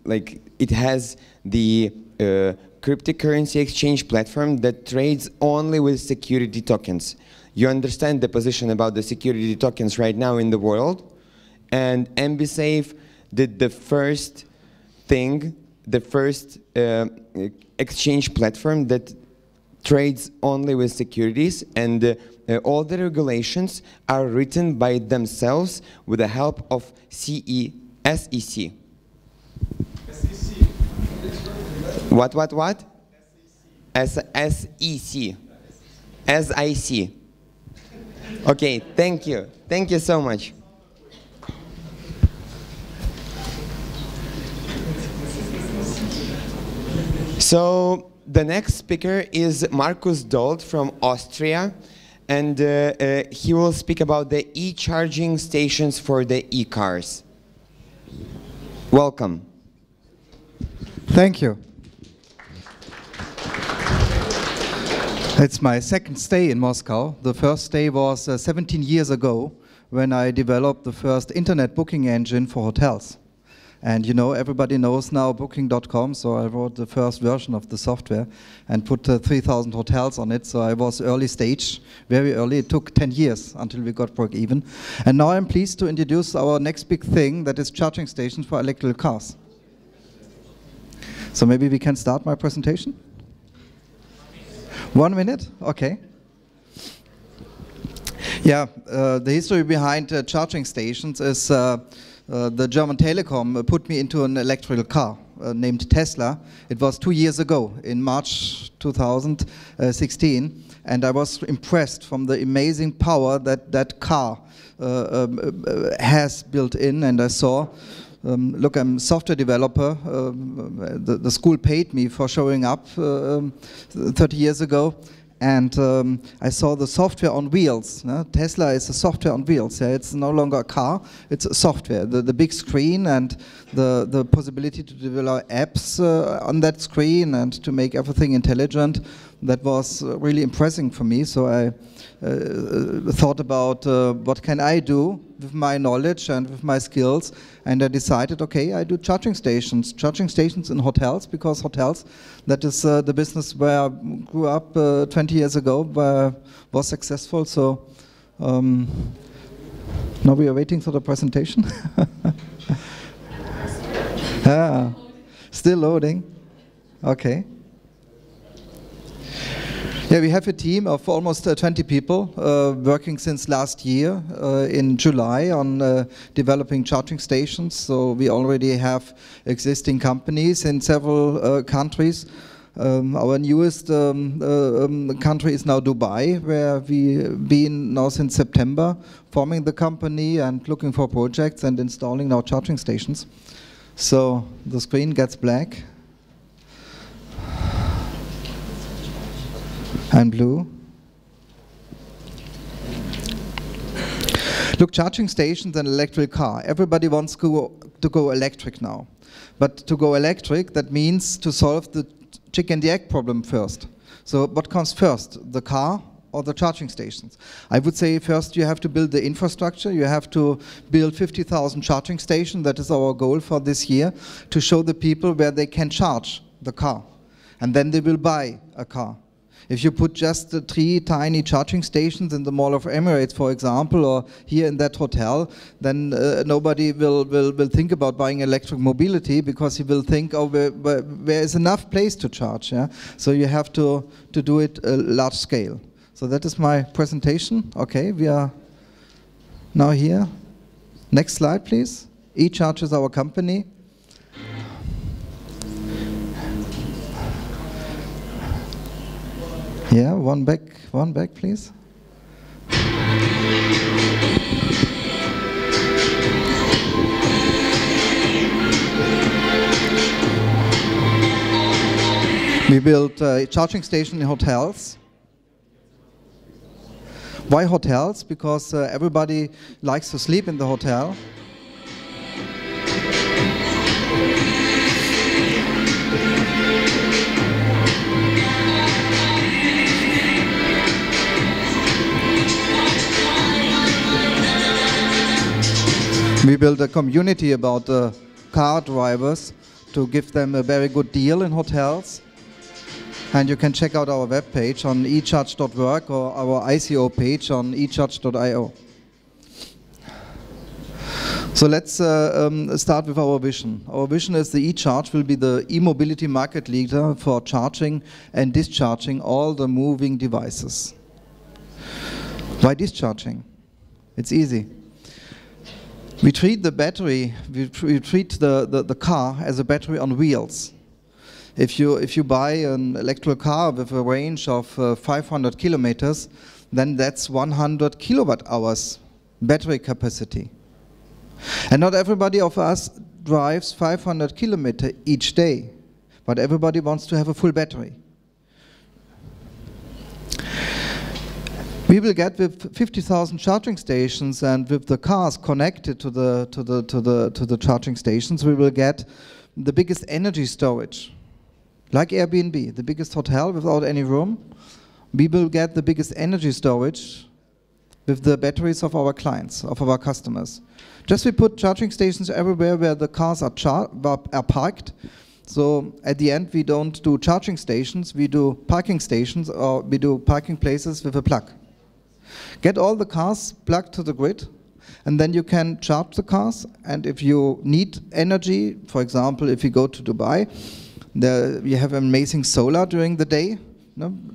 like it has the cryptocurrency exchange platform that trades only with security tokens. You understand the position about the security tokens right now in the world, and MBSafe did the first thing, the first exchange platform that trades only with securities, and all the regulations are written by themselves with the help of SEC. What? SEC. SIC. Okay, thank you. Thank you so much. So the next speaker is Markus Dold from Austria, and he will speak about the e-charging stations for the e-cars. Welcome. Thank you. It's my second stay in Moscow. The first stay was 17 years ago, when I developed the first internet booking engine for hotels. And you know, everybody knows now booking.com, so I wrote the first version of the software and put 3,000 hotels on it. So I was early stage, very early. It took 10 years until we got broke even. And now I'm pleased to introduce our next big thing, that is charging stations for electric cars. So maybe we can start my presentation? 1 minute? Okay. Yeah, the history behind charging stations is the German Telecom put me into an electrical car named Tesla. It was 2 years ago, in March 2016, and I was impressed from the amazing power that that car has built in, and I saw look, I'm a software developer. The school paid me for showing up 30 years ago. And I saw the software on wheels. Tesla is a software on wheels. Yeah? It's no longer a car, it's a software. The big screen and the possibility to develop apps on that screen and to make everything intelligent, that was really impressive for me. So I thought about what can I do with my knowledge and with my skills, and I decided, okay, I do charging stations in hotels, because hotels, that is the business where I grew up 20 years ago, where I was successful. So now we are waiting for the presentation. Still loading. Okay. Yeah, we have a team of almost 20 people working since last year in July on developing charging stations. So we already have existing companies in several countries. Our newest country is now Dubai, where we've been now since September, forming the company and looking for projects and installing now charging stations. So the screen gets black and blue. Look, charging stations and electric car. Everybody wants to go electric now. But to go electric, that means to solve the chicken and the egg problem first. So what comes first, the car or the charging stations? I would say first you have to build the infrastructure. You have to build 50,000 charging stations. That is our goal for this year, to show the people where they can charge the car. And then they will buy a car. If you put just 3 tiny charging stations in the Mall of Emirates, for example, or here in that hotel, then nobody will think about buying electric mobility, because he will think, oh, where is enough place to charge? Yeah? So you have to do it large scale. So that is my presentation. Okay, we are now here. Next slide, please. eCharge is our company. Yeah, one back, please. We built a charging station in hotels. Why hotels? Because everybody likes to sleep in the hotel. We built a community about car drivers to give them a very good deal in hotels. And you can check out our webpage on echarge.work or our ICO page on echarge.io. So let's start with our vision. Our vision is the eCharge will be the e-mobility market leader for charging and discharging all the moving devices. Why discharging? It's easy. We treat the battery, we treat the car as a battery on wheels. If you buy an electric car with a range of 500 kilometers, then that's 100 kilowatt hours battery capacity. And not everybody of us drives 500 kilometers each day, but everybody wants to have a full battery. We will get with 50,000 charging stations, and with the cars connected to the charging stations, we will get the biggest energy storage. Like Airbnb, the biggest hotel without any room, we will get the biggest energy storage with the batteries of our clients, of our customers. Just we put charging stations everywhere where the cars are parked. So at the end we don't do charging stations, we do parking stations, or we do parking places with a plug. Get all the cars plugged to the grid, and then you can charge the cars. And if you need energy, for example, if you go to Dubai, you have amazing solar during the day.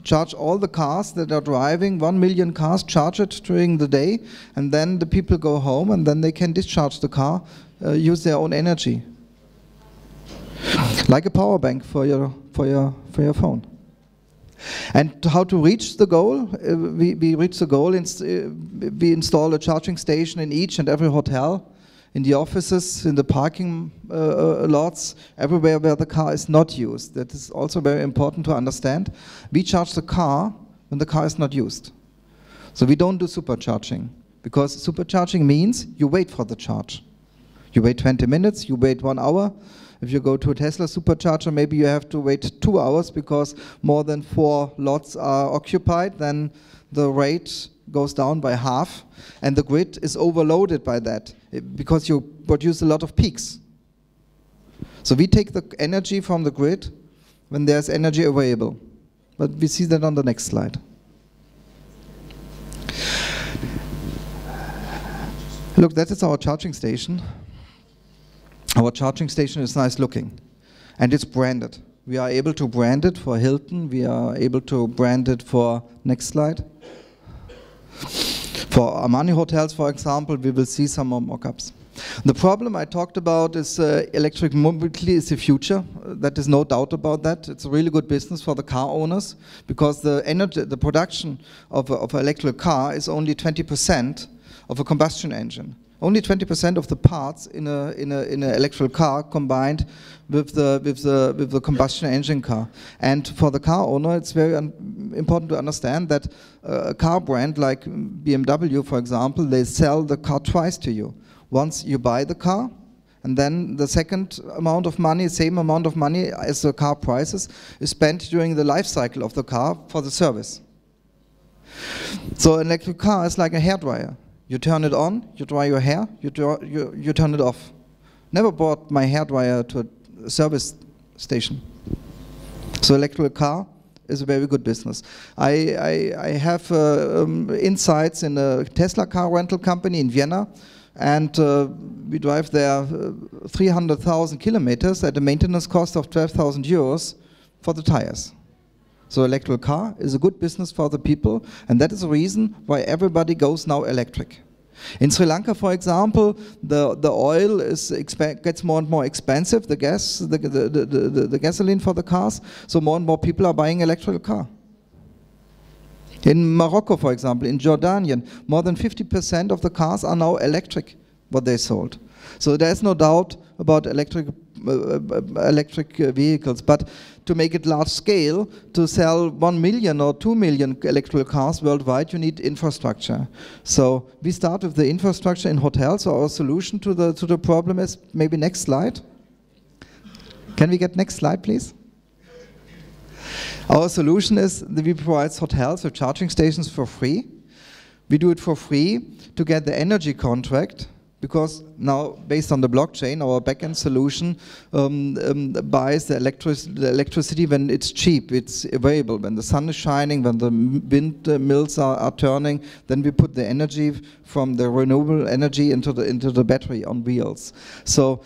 Charge all the cars that are driving, 1 million cars, charge it during the day, and then the people go home, and then they can discharge the car, use their own energy. Like a power bank for your phone. And how to reach the goal? We reach the goal, we install a charging station in each and every hotel, in the offices, in the parking lots, everywhere where the car is not used. That is also very important to understand. We charge the car when the car is not used. So we don't do supercharging, because supercharging means you wait for the charge. You wait 20 minutes, you wait 1 hour. If you go to a Tesla supercharger, maybe you have to wait 2 hours because more than 4 lots are occupied. Then the rate goes down by half, and the grid is overloaded by that because you produce a lot of peaks. So we take the energy from the grid when there's energy available. But we see that on the next slide. Look, that is our charging station. Our charging station is nice looking, and it's branded. We are able to brand it for Hilton. We are able to brand it for, next slide. For Armani hotels, for example, we will see some more mock-ups. The problem I talked about is electric mobility is the future. That is no doubt about that. It's a really good business for the car owners, because the energy, the production of an electric car is only 20% of a combustion engine. Only 20% of the parts in an electric car combined with the combustion engine car. And for the car owner, it's very important to understand that a car brand like BMW, for example, they sell the car twice to you. Once you buy the car, and then the second amount of money, same amount of money as the car prices, is spent during the life cycle of the car for the service. So an electric car is like a hairdryer. You turn it on, you dry your hair, you turn it off. Never bought my hairdryer to a service station. So electric car is a very good business. I have insights in a Tesla car rental company in Vienna, and we drive there 300,000 kilometers at a maintenance cost of 12,000 euros for the tires. So electric car is a good business for the people, and that is the reason why everybody goes now electric. In Sri Lanka, for example, the oil gets more and more expensive, the gas, the gasoline for the cars, so more and more people are buying electric car. In Morocco, for example, in Jordan, more than 50% of the cars are now electric, what they sold. So there's no doubt about electric vehicles, but to make it large scale, to sell 1 million or 2 million electric cars worldwide, you need infrastructure. So we start with the infrastructure in hotels. So our solution to the problem is, maybe next slide. Can we get next slide, please? Our solution is that we provide hotels with charging stations for free. We do it for free to get the energy contract, because now, based on the blockchain, our backend solution buys the electricity when it's cheap, it's available. When the sun is shining, when the windmills are turning, then we put the energy from the renewable energy into the battery on wheels. So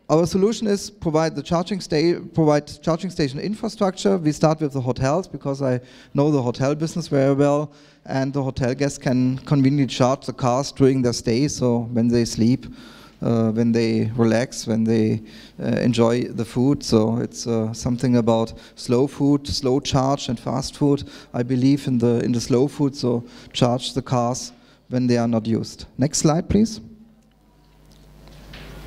our solution is provide charging station infrastructure. We start with the hotels, because I know the hotel business very well, and the hotel guests can conveniently charge the cars during their stay, so when they sleep, when they relax, when they enjoy the food. So it's something about slow food, slow charge, and fast food. I believe in the slow food, so charge the cars when they are not used. Next slide, please.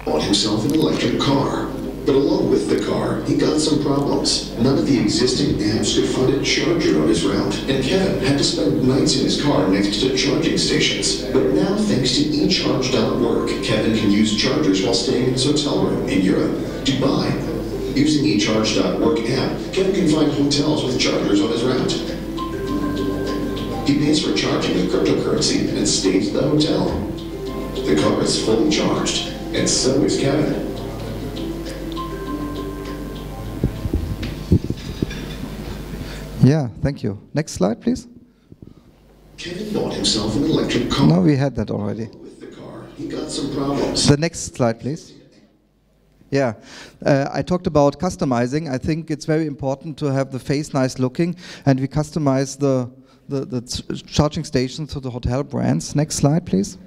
Bought himself an electric car, but along with the car, he got some problems. None of the existing apps could find a charger on his route, and Kevin had to spend nights in his car next to charging stations. But now, thanks to eCharge.work, Kevin can use chargers while staying in his hotel room in Europe, Dubai. Using eCharge.work app, Kevin can find hotels with chargers on his route. He pays for charging with cryptocurrency and stays at the hotel. The car is fully charged, and so is Kevin. Yeah, thank you. Next slide, please. Kevin bought himself an electric car. No, we had that already. With the car, he got some problems. The next slide, please. Yeah, I talked about customizing. I think it's very important to have the face nice looking, and we customize the charging stations to the hotel brands. Next slide, please.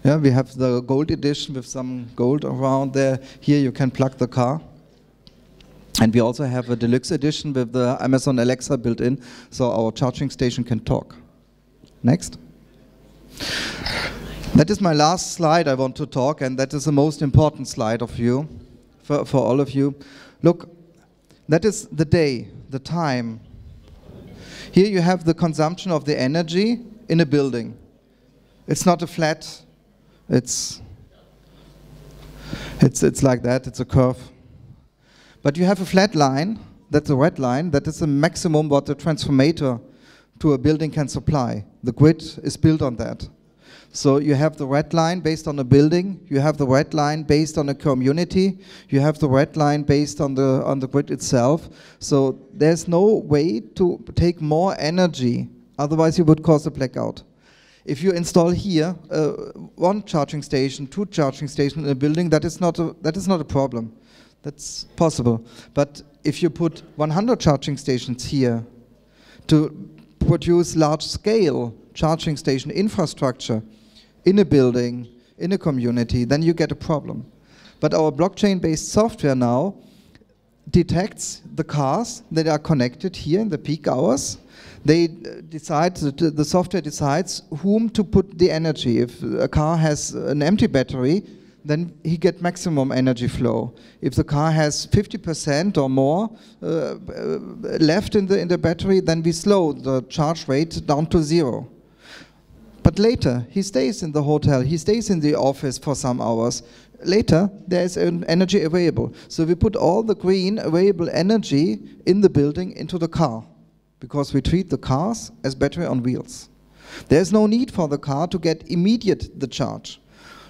Yeah, we have the gold edition with some gold around there. Here you can plug the car. And we also have a deluxe edition with the Amazon Alexa built in, so our charging station can talk. Next. That is my last slide I want to talk, and that is the most important slide of you, for all of you. Look, that is the day, the time. Here you have the consumption of the energy in a building. It's not a flat, it's like that, it's a curve. But you have a flat line, that's a red line, that is the maximum what the transformator to a building can supply. The grid is built on that. So you have the red line based on a building, you have the red line based on a community, you have the red line based on the grid itself. So there's no way to take more energy, otherwise you would cause a blackout. If you install here one charging station, two charging stations in a building, that is not a problem. That's possible. But if you put 100 charging stations here to produce large-scale charging station infrastructure in a building, in a community, then you get a problem. But our blockchain-based software now detects the cars that are connected here in the peak hours. They decide, the software decides whom to put the energy. If a car has an empty battery, then he gets maximum energy flow. If the car has 50% or more left in the battery, then we slow the charge rate down to 0. But later, he stays in the hotel, he stays in the office for some hours. Later, there is energy available. So we put all the green available energy in the building into the car, because we treat the cars as battery on wheels. There's no need for the car to get immediate the charge.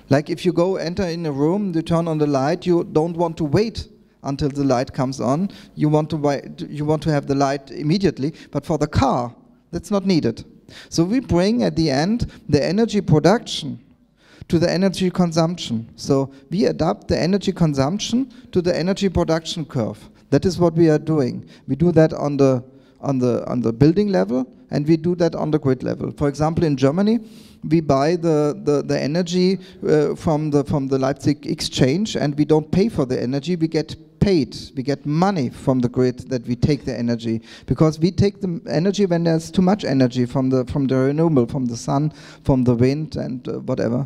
Like if you go enter in a room, you turn on the light, you don't want to wait until the light comes on. You want to have the light immediately, but for the car, that's not needed. So we bring at the end the energy production to the energy consumption. So we adapt the energy consumption to the energy production curve. That is what we are doing. We do that on the building level, and we do that on the grid level. For example, in Germany, we buy the energy from the Leipzig exchange, and we don't pay for the energy, we get paid. We get money from the grid that we take the energy, because we take the energy when there's too much energy from the renewable, from the sun, from the wind, and whatever.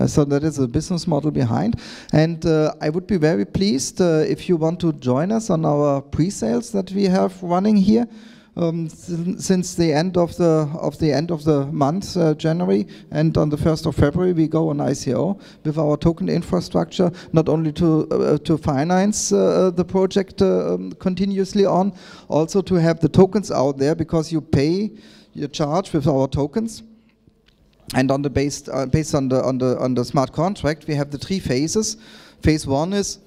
So that is a business model behind. And I would be very pleased if you want to join us on our pre-sales that we have running here. Since the end of the month, January, and on the 1st of February we go on ICO with our token infrastructure, not only to finance the project continuously on, also to have the tokens out there, because you pay your charge with our tokens. And on the based on the smart contract, we have the 3 phases. Phase 1 is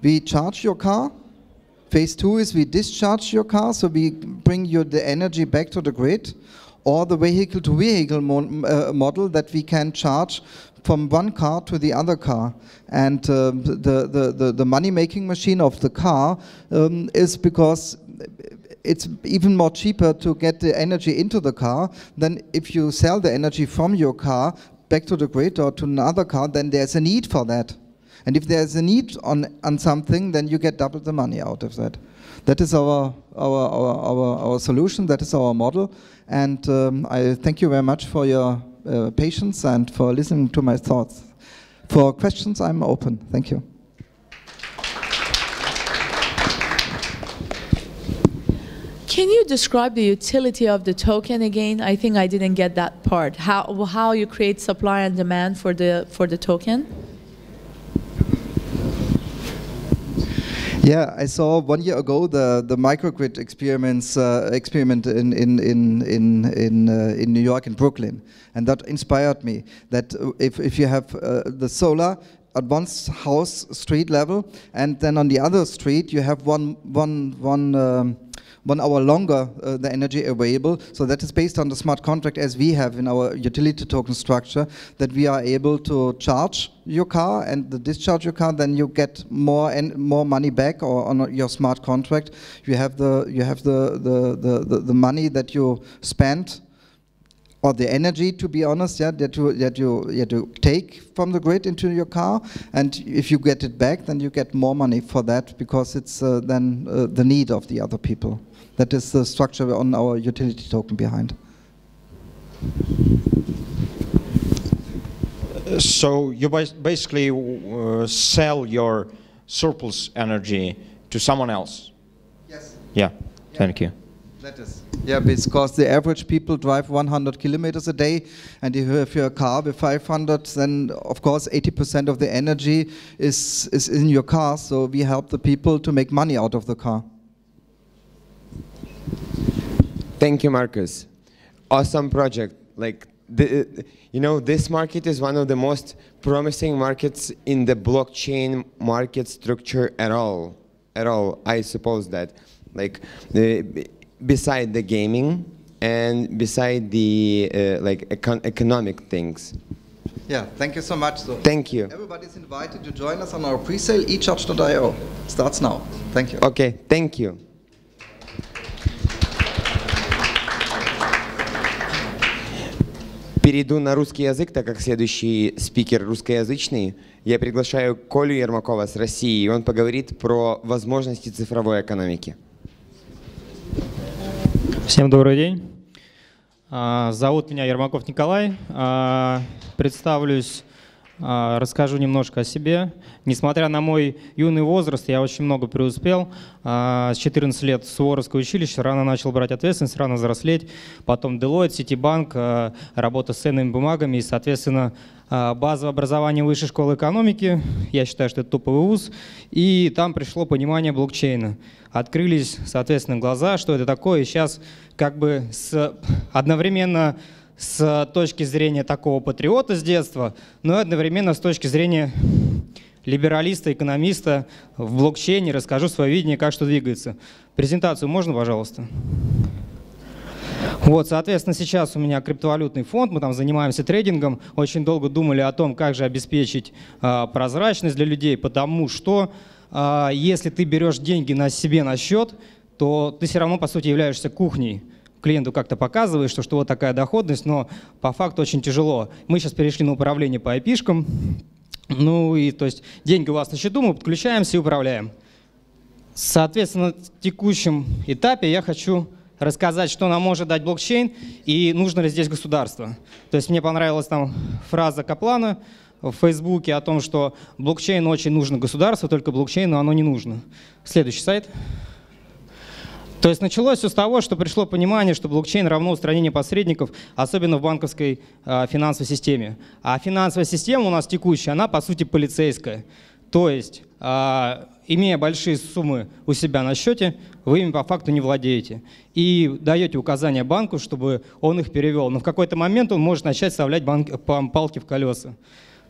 we charge your car. Phase 2 is we discharge your car, so we bring you the energy back to the grid, or the vehicle-to-vehicle model that we can charge from one car to the other car. And the money-making machine of the car is because it's even more cheaper to get the energy into the car than if you sell the energy from your car back to the grid or to another car, then there's a need for that. And if there's a need on something, then you get double the money out of that. That is our solution, that is our model. And I thank you very much for your patience and for listening to my thoughts. For questions, I'm open. Thank you. Can you describe the utility of the token again? I think I didn't get that part. How you create supply and demand for the token? Yeah, I saw 1 year ago the microgrid experiment in New York and Brooklyn, and that inspired me. That if you have the solar at one house street level, and then on the other street you have one hour longer the energy available. So that is based on the smart contract as we have in our utility token structure, that we are able to charge your car and discharge your car, then you get more money back, or on your smart contract you have the money that you spent, or the energy, to be honest, yeah, that you take from the grid into your car, and if you get it back, then you get more money for that, because it's then the need of the other people. That is the structure on our utility token behind. So you basically sell your surplus energy to someone else? Yes. Yeah, thank you. That is. Yeah, because the average people drive 100 kilometers a day, and if you have your car with 500, then of course 80% of the energy is in your car, so we help the people to make money out of the car. Thank you, Marcus. Awesome project. Like, this market is one of the most promising markets in the blockchain market structure at all. I suppose that, like, beside the gaming and beside the economic things. Yeah, thank you so much. So thank you. Everybody's invited to join us on our pre-sale eCharge.io. Starts now. Thank you. Okay, thank you. Перейду на русский язык, так как следующий спикер русскоязычный. Я приглашаю Колю Ермакова с России, и он поговорит про возможности цифровой экономики. Всем добрый день. Зовут меня Ермаков Николай. Представлюсь, расскажу немножко о себе. Несмотря на мой юный возраст, я очень много преуспел. С 14 лет в Суворовское училище, рано начал брать ответственность, рано взрослеть. Потом Deloitte, Ситибанк, работа с ценными бумагами и, соответственно, базовое образование высшей школы экономики. Я считаю, что это топовый вуз. И там пришло понимание блокчейна. Открылись, соответственно, глаза, что это такое. И сейчас как бы одновременно с точки зрения такого патриота с детства, но и одновременно с точки зрения либералиста, экономиста в блокчейне расскажу свое видение, как что двигается. Презентацию можно, пожалуйста? Вот, соответственно, сейчас у меня криптовалютный фонд, мы там занимаемся трейдингом, очень долго думали о том, как же обеспечить прозрачность для людей, потому что если ты берешь деньги себе на счет, то ты все равно, по сути, являешься кухней. Клиенту как-то показываешь, что вот такая доходность, но по факту очень тяжело. Мы сейчас перешли на управление по IP-шкам. Ну и то есть деньги у вас на счету, мы подключаемся и управляем. Соответственно, на текущем этапе я хочу рассказать, что нам может дать блокчейн и нужно ли здесь государство. То есть мне понравилась там фраза Каплана в Фейсбуке о том, что блокчейну очень нужно государство, только блокчейну оно не нужно. Следующий сайт. То есть началось все с того, что пришло понимание, что блокчейн равно устранению посредников, особенно в банковской финансовой системе. А финансовая система у нас текущая, она по сути полицейская. То есть, имея большие суммы у себя на счете, вы ими по факту не владеете. И даете указания банку, чтобы он их перевел. Но в какой-то момент он может начать вставлять палки в колеса.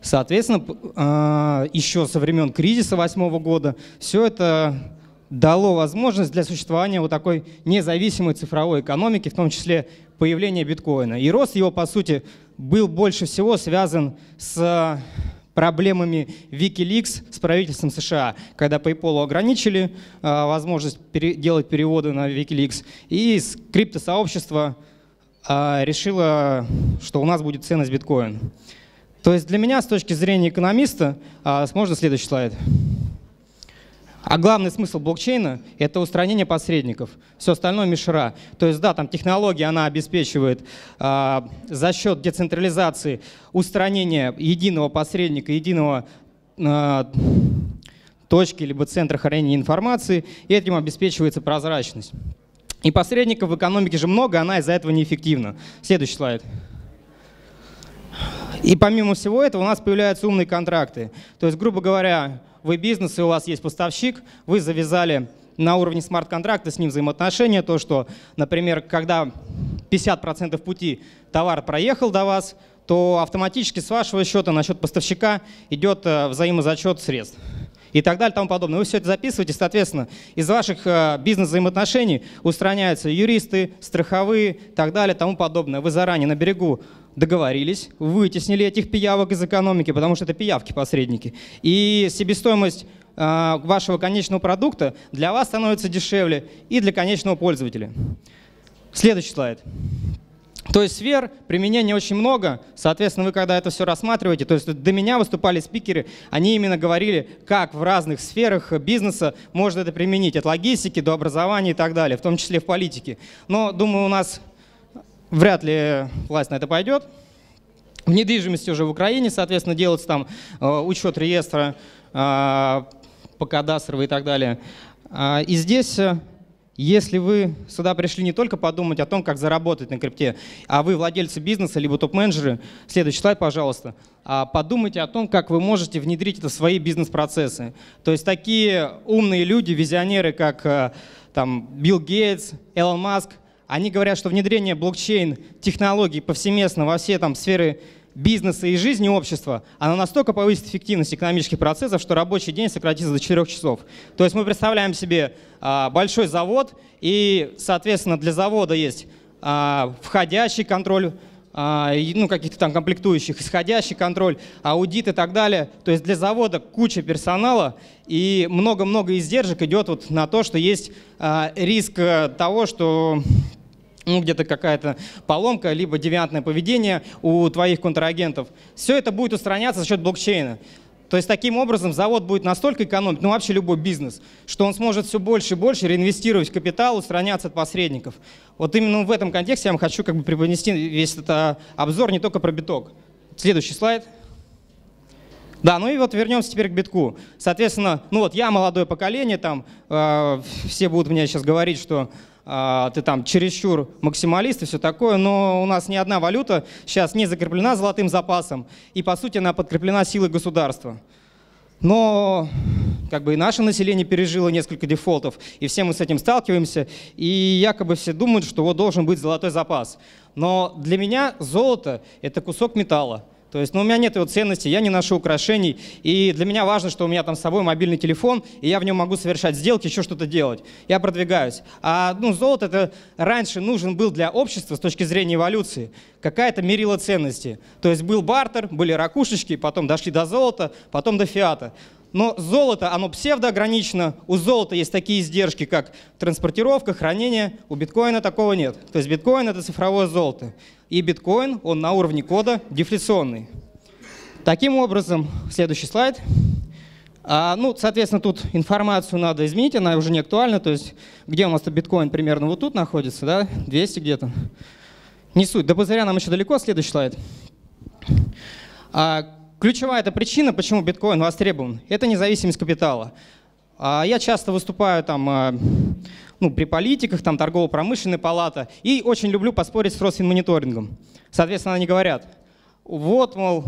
Соответственно, еще со времен кризиса 2008 года все это дало возможность для существования вот такой независимой цифровой экономики, в том числе появления биткоина. И рост его, по сути, был больше всего связан с проблемами Wikileaks с правительством США, когда PayPal ограничили возможность делать переводы на Wikileaks, и криптосообщество решило, что у нас будет ценность биткоин. То есть для меня, с точки зрения экономиста, можно следующий слайд. А главный смысл блокчейна – это устранение посредников. Все остальное – мишура. То есть, да, там технология, она обеспечивает за счет децентрализации устранения единого посредника, единого точки либо центра хранения информации, и этим обеспечивается прозрачность. И посредников в экономике же много, она из-за этого неэффективна. Следующий слайд. И помимо всего этого у нас появляются умные контракты. То есть, грубо говоря, вы бизнес, и у вас есть поставщик, вы завязали на уровне смарт-контракта с ним взаимоотношения, то, что, например, когда 50% пути товар проехал до вас, то автоматически с вашего счета на счет поставщика идет взаимозачет средств. И так далее, и тому подобное. Вы все это записываете, соответственно, из ваших бизнес-взаимоотношений устраняются юристы, страховые, и так далее, и тому подобное. Вы заранее на берегу договорились, вытеснили этих пиявок из экономики, потому что это пиявки-посредники. И себестоимость вашего конечного продукта для вас становится дешевле и для конечного пользователя. Следующий слайд. То есть сфер применения очень много, соответственно, вы когда это все рассматриваете, то есть до меня выступали спикеры, они именно говорили, как в разных сферах бизнеса можно это применить, от логистики до образования и так далее, в том числе в политике. Но, думаю, у нас вряд ли власть на это пойдет. В недвижимости уже в Украине, соответственно, делается там учет реестра по кадастровой и так далее. И здесь... Если вы сюда пришли не только подумать о том, как заработать на крипте, а вы владельцы бизнеса, либо топ-менеджеры, следующий слайд, пожалуйста, подумайте о том, как вы можете внедрить это в свои бизнес-процессы. То есть такие умные люди, визионеры, как там, Билл Гейтс, Илон Маск, они говорят, что внедрение блокчейн технологий повсеместно во все там, сферы бизнеса и жизни общества, оно настолько повысит эффективность экономических процессов, что рабочий день сократится до 4 часов. То есть мы представляем себе большой завод, и, соответственно, для завода есть входящий контроль, ну, каких-то там комплектующих, исходящий контроль, аудит и так далее. То есть для завода куча персонала, и много-много издержек идет вот на то, что есть риск того, что... ну, где-то какая-то поломка, либо девиантное поведение у твоих контрагентов. Все это будет устраняться за счет блокчейна. То есть таким образом завод будет настолько экономить, ну вообще любой бизнес, что он сможет все больше и больше реинвестировать в капитал, устраняться от посредников. Вот именно в этом контексте я вам хочу как бы преподнести весь этот обзор не только про биток. Следующий слайд. Да, ну и вот вернемся теперь к битку. Соответственно, ну вот я молодое поколение, там все будут мне сейчас говорить, что ты там чересчур максималист и все такое, но у нас ни одна валюта сейчас не закреплена золотым запасом, и по сути она подкреплена силой государства. Но как бы и наше население пережило несколько дефолтов, и все мы с этим сталкиваемся, и якобы все думают, что вот должен быть золотой запас. Но для меня золото – это кусок металла. То есть, ну, у меня нет его ценности, я не ношу украшений, и для меня важно, что у меня там с собой мобильный телефон, и я в нем могу совершать сделки, еще что-то делать. Я продвигаюсь. А ну, золото это раньше нужен был для общества с точки зрения эволюции, какая-то мерила ценности. То есть был бартер, были ракушечки, потом дошли до золота, потом до фиата. Но золото, оно псевдоограничено. У золота есть такие издержки, как транспортировка, хранение. У биткоина такого нет. То есть биткоин – это цифровое золото. И биткоин, он на уровне кода дефляционный. Таким образом, следующий слайд. Ну, соответственно, тут информацию надо изменить, она уже не актуальна. То есть где у нас биткоин примерно вот тут находится, да? 200 где-то. Не суть. До пузыря нам еще далеко. Следующий слайд. Ключевая эта причина, почему биткоин востребован, это независимость капитала. Я часто выступаю там, ну, при политиках, там торгово-промышленная палата, и очень люблю поспорить с Росфинмониторингом. Соответственно, они говорят, вот, мол,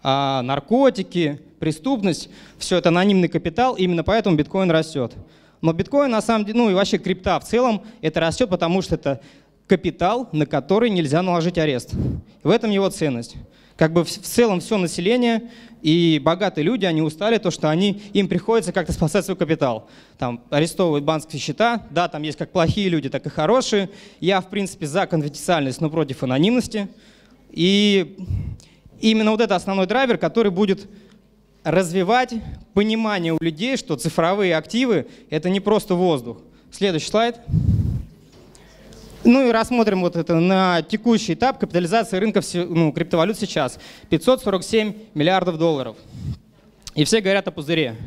наркотики, преступность, все это анонимный капитал, именно поэтому биткоин растет. Но биткоин на самом деле, ну и вообще крипта в целом, это растет, потому что это капитал, на который нельзя наложить арест. И в этом его ценность. Как бы в целом все население и богатые люди, они устали, то, что им приходится как-то спасать свой капитал. Там арестовывают банковские счета, да, там есть как плохие люди, так и хорошие. Я, в принципе, за конфиденциальность, но против анонимности. И именно вот это основной драйвер, который будет развивать понимание у людей, что цифровые активы – это не просто воздух. Следующий слайд. Ну и рассмотрим вот это на текущий этап капитализации рынка криптовалют сейчас. 547 миллиардов долларов. И все говорят о пузыре.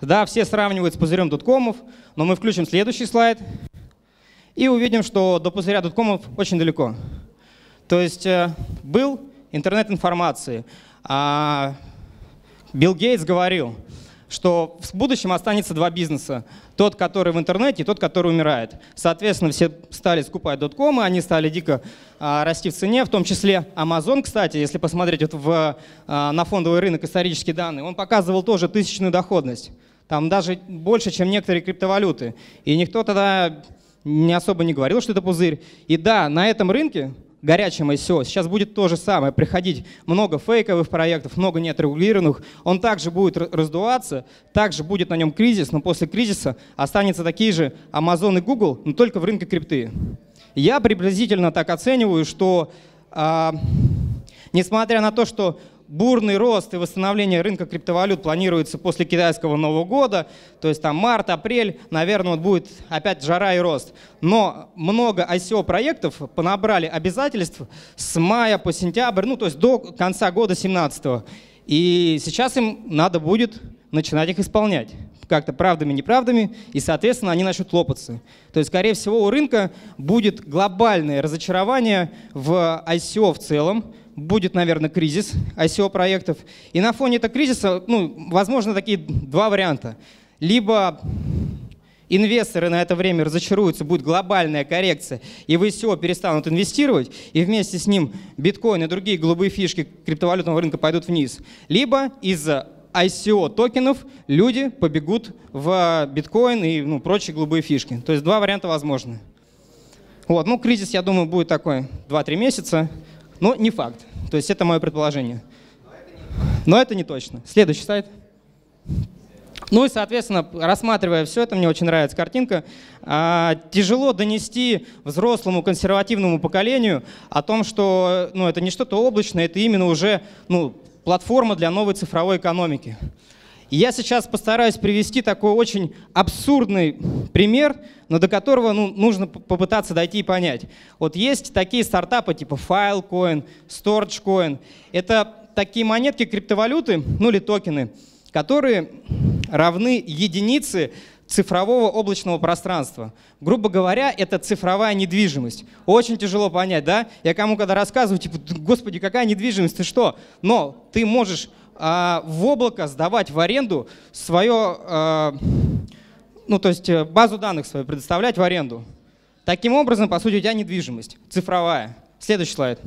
Да, все сравнивают с пузырем доткомов, но мы включим следующий слайд и увидим, что до пузыря доткомов очень далеко. То есть был интернет информации. Билл Гейтс говорил, что в будущем останется два бизнеса. Тот, который в интернете, и тот, который умирает. Соответственно, все стали скупать доткомы, они стали дико расти в цене, в том числе Amazon, кстати, если посмотреть вот на фондовый рынок исторические данные, он показывал тоже тысячную доходность. Там даже больше, чем некоторые криптовалюты. И никто тогда не особо не говорил, что это пузырь. И да, на этом рынке, горячем ICO, сейчас будет то же самое. Приходить много фейковых проектов, много неотрегулированных. Он также будет раздуваться, также будет на нем кризис, но после кризиса останутся такие же Amazon и Google, но только в рынке крипты. Я приблизительно так оцениваю, что несмотря на то, что бурный рост и восстановление рынка криптовалют планируется после китайского Нового года, то есть там март, апрель, наверное, вот будет опять жара и рост. Но много ICO-проектов понабрали обязательств с мая по сентябрь, ну то есть до конца года 2017. И сейчас им надо будет начинать их исполнять. Как-то правдами, неправдами, и, соответственно, они начнут лопаться. То есть, скорее всего, у рынка будет глобальное разочарование в ICO в целом, будет, наверное, кризис ICO-проектов. И на фоне этого кризиса, ну, возможно, такие два варианта. Либо инвесторы на это время разочаруются, будет глобальная коррекция, и в ICO перестанут инвестировать, и вместе с ним биткоин и другие голубые фишки криптовалютного рынка пойдут вниз. Либо из-за ICO токенов люди побегут в биткоин и прочие голубые фишки. То есть два варианта возможны. Вот, ну, кризис, я думаю, будет такой 2-3 месяца. Но не факт. То есть это мое предположение. Но это не точно. Следующий слайд. Ну и, соответственно, рассматривая все это, мне очень нравится картинка. Тяжело донести взрослому консервативному поколению о том, что это не что-то облачное, это именно уже платформа для новой цифровой экономики. И я сейчас постараюсь привести такой очень абсурдный пример, но до которого нужно попытаться дойти и понять. Вот есть такие стартапы типа Filecoin, StorageCoin. Это такие монетки криптовалюты, или токены, которые равны единице цифрового облачного пространства. Грубо говоря, это цифровая недвижимость. Очень тяжело понять, да? Я кому когда рассказываю, типа, господи, какая недвижимость, ты что? Но ты можешь в облако сдавать в аренду свое, то есть базу данных свою предоставлять в аренду. Таким образом, по сути, у тебя недвижимость цифровая. Следующий слайд.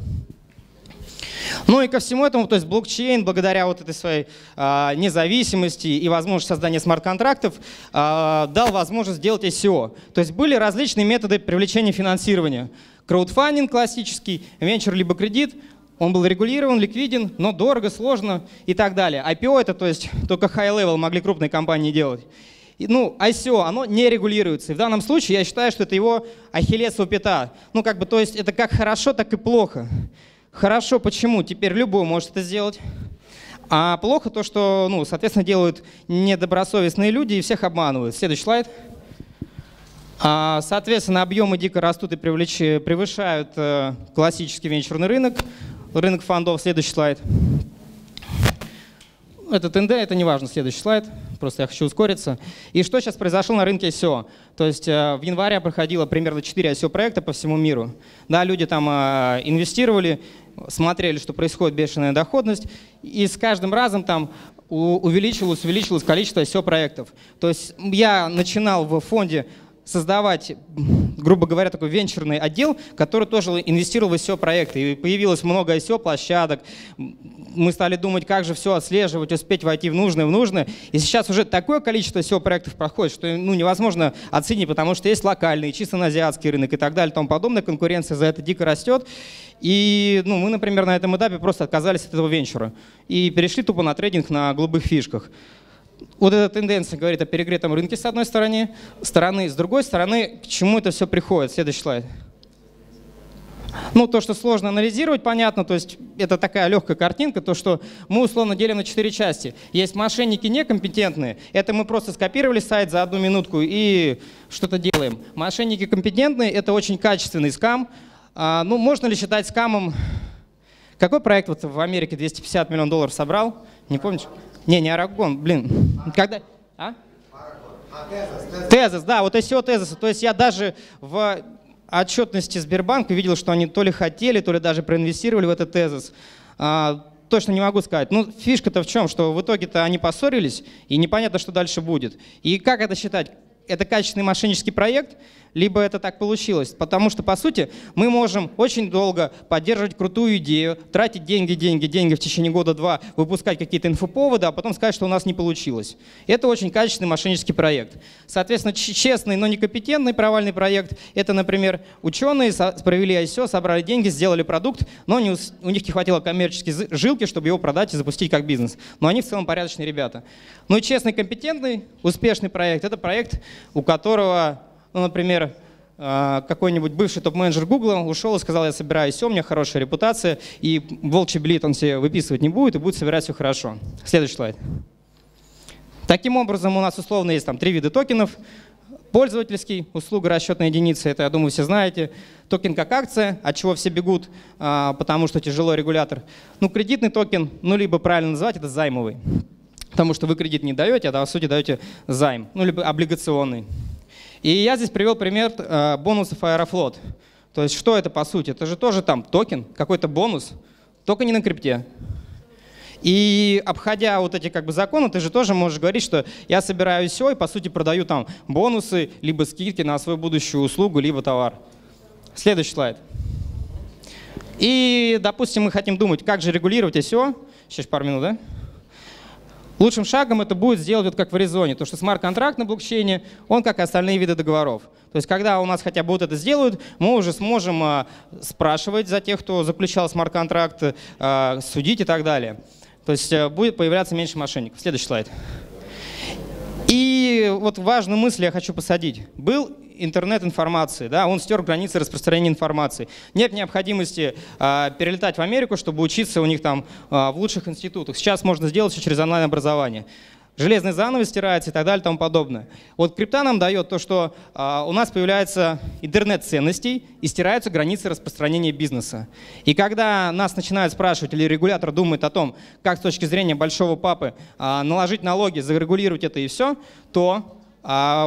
Ну и ко всему этому, то есть блокчейн, благодаря вот этой своей независимости и возможности создания смарт-контрактов, дал возможность сделать ICO. То есть были различные методы привлечения финансирования. Краудфандинг классический, венчур либо кредит. Он был регулирован, ликвиден, но дорого, сложно и так далее. IPO это, то есть только high-level могли крупные компании делать. ICO, оно не регулируется. И в данном случае я считаю, что это его ахиллесова пята. То есть это как хорошо, так и плохо. Хорошо, почему? Теперь любой может это сделать. А плохо то, что, соответственно, делают недобросовестные люди и всех обманывают. Следующий слайд. Соответственно, объемы дико растут и превышают классический венчурный рынок. Рынок фондов. Следующий слайд. Это ТНД, это не важно. Следующий слайд. Просто я хочу ускориться. И что сейчас произошло на рынке ICO? То есть в январе проходило примерно 4 ICO-проекта по всему миру. Да, люди там инвестировали, смотрели, что происходит бешеная доходность. И с каждым разом там увеличилось количество ICO-проектов. То есть я начинал в фонде создавать, грубо говоря, такой венчурный отдел, который тоже инвестировал в ICO-проекты. И появилось много ICO-площадок. Мы стали думать, как же все отслеживать, успеть войти в нужное. И сейчас уже такое количество ICO-проектов проходит, что невозможно оценить, потому что есть локальный, чисто на азиатский рынок и так далее, и тому подобное. Конкуренция за это дико растет. И мы, например, на этом этапе просто отказались от этого венчура и перешли тупо на трейдинг на голубых фишках. Вот эта тенденция говорит о перегретом рынке с одной стороны, с другой стороны, к чему это все приходит. Следующий слайд. То, что сложно анализировать, понятно, то есть это такая легкая картинка, то, что мы условно делим на 4 части. Есть мошенники некомпетентные, это мы просто скопировали сайт за 1 минутку и что-то делаем. Мошенники компетентные, это очень качественный скам. Можно ли считать скамом? Какой проект вот в Америке 250 миллионов долларов собрал? Не помните? Не Арагон, блин. Когда? Тезис, да, вот ICO тезиса. То есть я даже в отчетности Сбербанка видел, что они то ли хотели, то ли даже проинвестировали в этот тезис. точно не могу сказать. Ну, фишка-то в чем, что в итоге-то они поссорились, и непонятно, что дальше будет. И как это считать? Это качественный мошеннический проект, либо это так получилось. Потому что, по сути, мы можем очень долго поддерживать крутую идею, тратить деньги в течение года-два, выпускать какие-то инфоповоды, а потом сказать, что у нас не получилось. Это очень качественный мошеннический проект. Соответственно, честный, но некомпетентный провальный проект — это, например, ученые провели ICO, собрали деньги, сделали продукт, но у них не хватило коммерческой жилки, чтобы его продать и запустить как бизнес. Но они в целом порядочные ребята. Ну и честный, компетентный, успешный проект — это проект, у которого, ну, например, какой-нибудь бывший топ-менеджер Гугла ушел и сказал: я собираю все, у меня хорошая репутация, и волчий билет он себе выписывать не будет, и будет собирать все хорошо. Следующий слайд. Таким образом, у нас условно есть там 3 вида токенов. Пользовательский, услуга, расчетная единица, это, я думаю, все знаете. Токен как акция, от чего все бегут, потому что тяжело регулятор. Ну, кредитный токен, ну, либо правильно называть, это займовый. Потому что вы кредит не даете, а по сути даете займ, ну, либо облигационный. И я здесь привел пример бонусов Аэрофлот. То есть что это по сути? Это же тоже там токен, какой-то бонус, только не на крипте. И обходя вот эти как бы законы, ты же тоже можешь говорить, что я собираю все и по сути продаю там бонусы, либо скидки на свою будущую услугу, либо товар. Следующий слайд. И, допустим, мы хотим думать, как же регулировать ICO. Сейчас пару минут, да? Лучшим шагом это будет сделать вот как в Аризоне, то что смарт-контракт на блокчейне, он как и остальные виды договоров. То есть когда у нас хотя бы вот это сделают, мы уже сможем спрашивать за тех, кто заключал смарт-контракт, судить и так далее. То есть будет появляться меньше мошенников. Следующий слайд. И вот важную мысль я хочу посадить. Был интернет информации, да, он стер границы распространения информации. Нет необходимости перелетать в Америку, чтобы учиться у них там в лучших институтах. Сейчас можно сделать все через онлайн-образование. Железный занавес стирается и так далее и тому подобное. Вот крипта нам дает то, что у нас появляется интернет ценностей и стираются границы распространения бизнеса. И когда нас начинают спрашивать или регулятор думает о том, как с точки зрения большого папы наложить налоги, зарегулировать это и все, то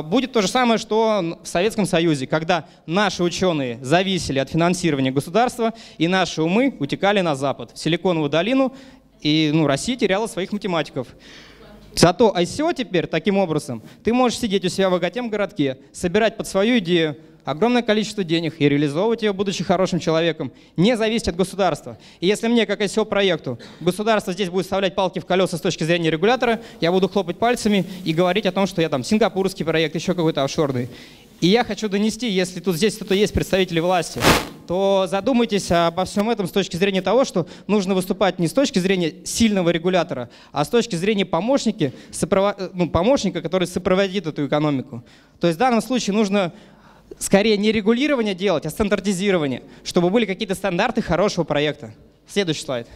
будет то же самое, что в Советском Союзе, когда наши ученые зависели от финансирования государства, и наши умы утекали на Запад, в Силиконовую долину, и Россия теряла своих математиков. Зато ICO теперь, таким образом, ты можешь сидеть у себя в богатем городке, собирать под свою идею огромное количество денег и реализовывать ее, будучи хорошим человеком, не зависеть от государства. И если мне, как ICO-проекту, государство здесь будет вставлять палки в колеса с точки зрения регулятора, я буду хлопать пальцами и говорить о том, что я там сингапурский проект, еще какой-то офшорный. И я хочу донести, если тут здесь кто-то есть представители власти, то задумайтесь обо всем этом с точки зрения того, что нужно выступать не с точки зрения сильного регулятора, а с точки зрения помощника, который сопроводит эту экономику. То есть в данном случае нужно скорее не регулирование делать, а стандартизирование, чтобы были какие-то стандарты хорошего проекта. Следующий слайд.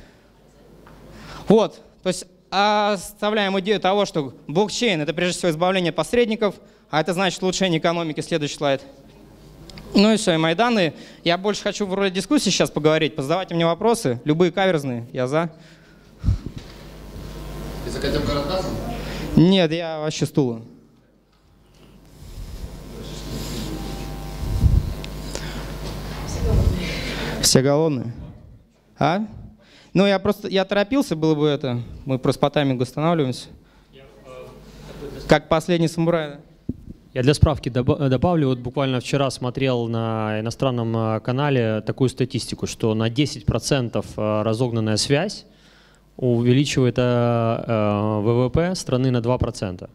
Вот, то есть оставляем идею того, что блокчейн — это прежде всего избавление от посредников, а это значит улучшение экономики. Следующий слайд. Ну и все, и мои данные. Я больше хочу в роли дискуссии сейчас поговорить. Позадавайте мне вопросы, любые каверзные, я за. Ты за котенка рассказывал? Нет, я вообще стула. Все голодные? А? Ну, я торопился, было бы это. Мы просто по таймингу останавливаемся. Как последний самурай. Я для справки добавлю, вот буквально вчера смотрел на иностранном канале такую статистику, что на 10% разогнанная связь увеличивает ВВП страны на 2%.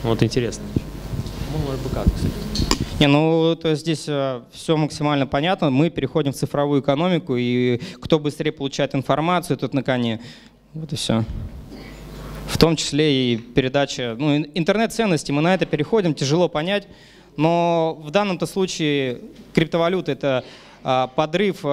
Вот интересно. Не, ну, то есть здесь все максимально понятно. Мы переходим в цифровую экономику, и кто быстрее получает информацию, тот на коне. Вот и все. В том числе и передача, интернет-ценностей, мы на это переходим, тяжело понять, но в данном-то случае криптовалюта — это подрыв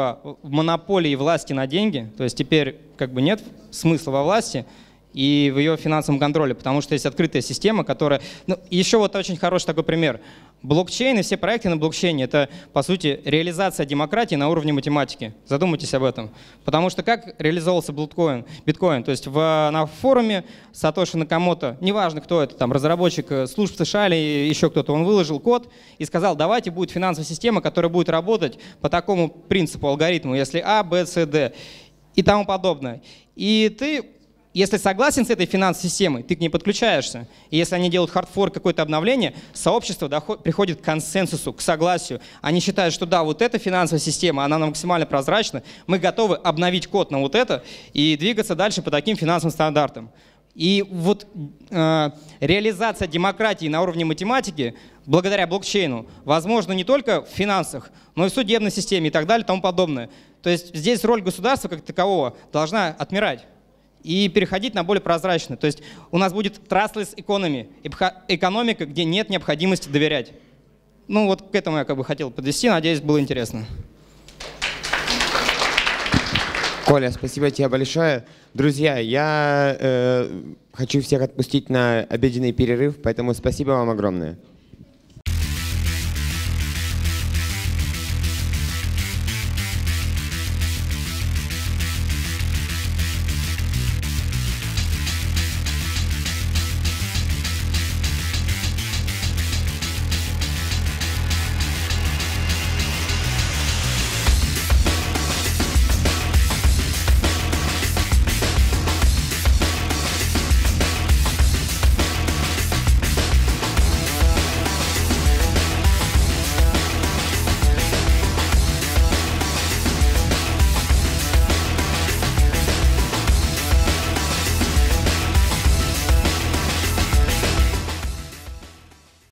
монополии власти на деньги, то есть теперь как бы нет смысла во власти и в ее финансовом контроле, потому что есть открытая система, которая… еще вот очень хороший такой пример. Блокчейн и все проекты на блокчейне — это, по сути, реализация демократии на уровне математики. Задумайтесь об этом. Потому что как реализовывался биткоин? То есть на форуме Сатоши Накамото, неважно кто это, там разработчик служб США или еще кто-то, он выложил код и сказал: давайте будет финансовая система, которая будет работать по такому принципу, алгоритму, если А, Б, С, Д. и тому подобное. И ты, если согласен с этой финансовой системой, ты к ней подключаешься. И если они делают хардфорк, какое-то обновление, сообщество приходит к консенсусу, к согласию. Они считают, что да, вот эта финансовая система, она максимально прозрачна, мы готовы обновить код на вот это и двигаться дальше по таким финансовым стандартам. И вот реализация демократии на уровне математики благодаря блокчейну возможно не только в финансах, но и в судебной системе и так далее и тому подобное. То есть здесь роль государства как такового должна отмирать и переходить на более прозрачную. То есть у нас будет trustless economy, экономика, где нет необходимости доверять. Ну вот к этому я как бы хотел подвести, надеюсь, было интересно. Коля, спасибо тебе большое. Друзья, я хочу всех отпустить на обеденный перерыв, поэтому спасибо вам огромное.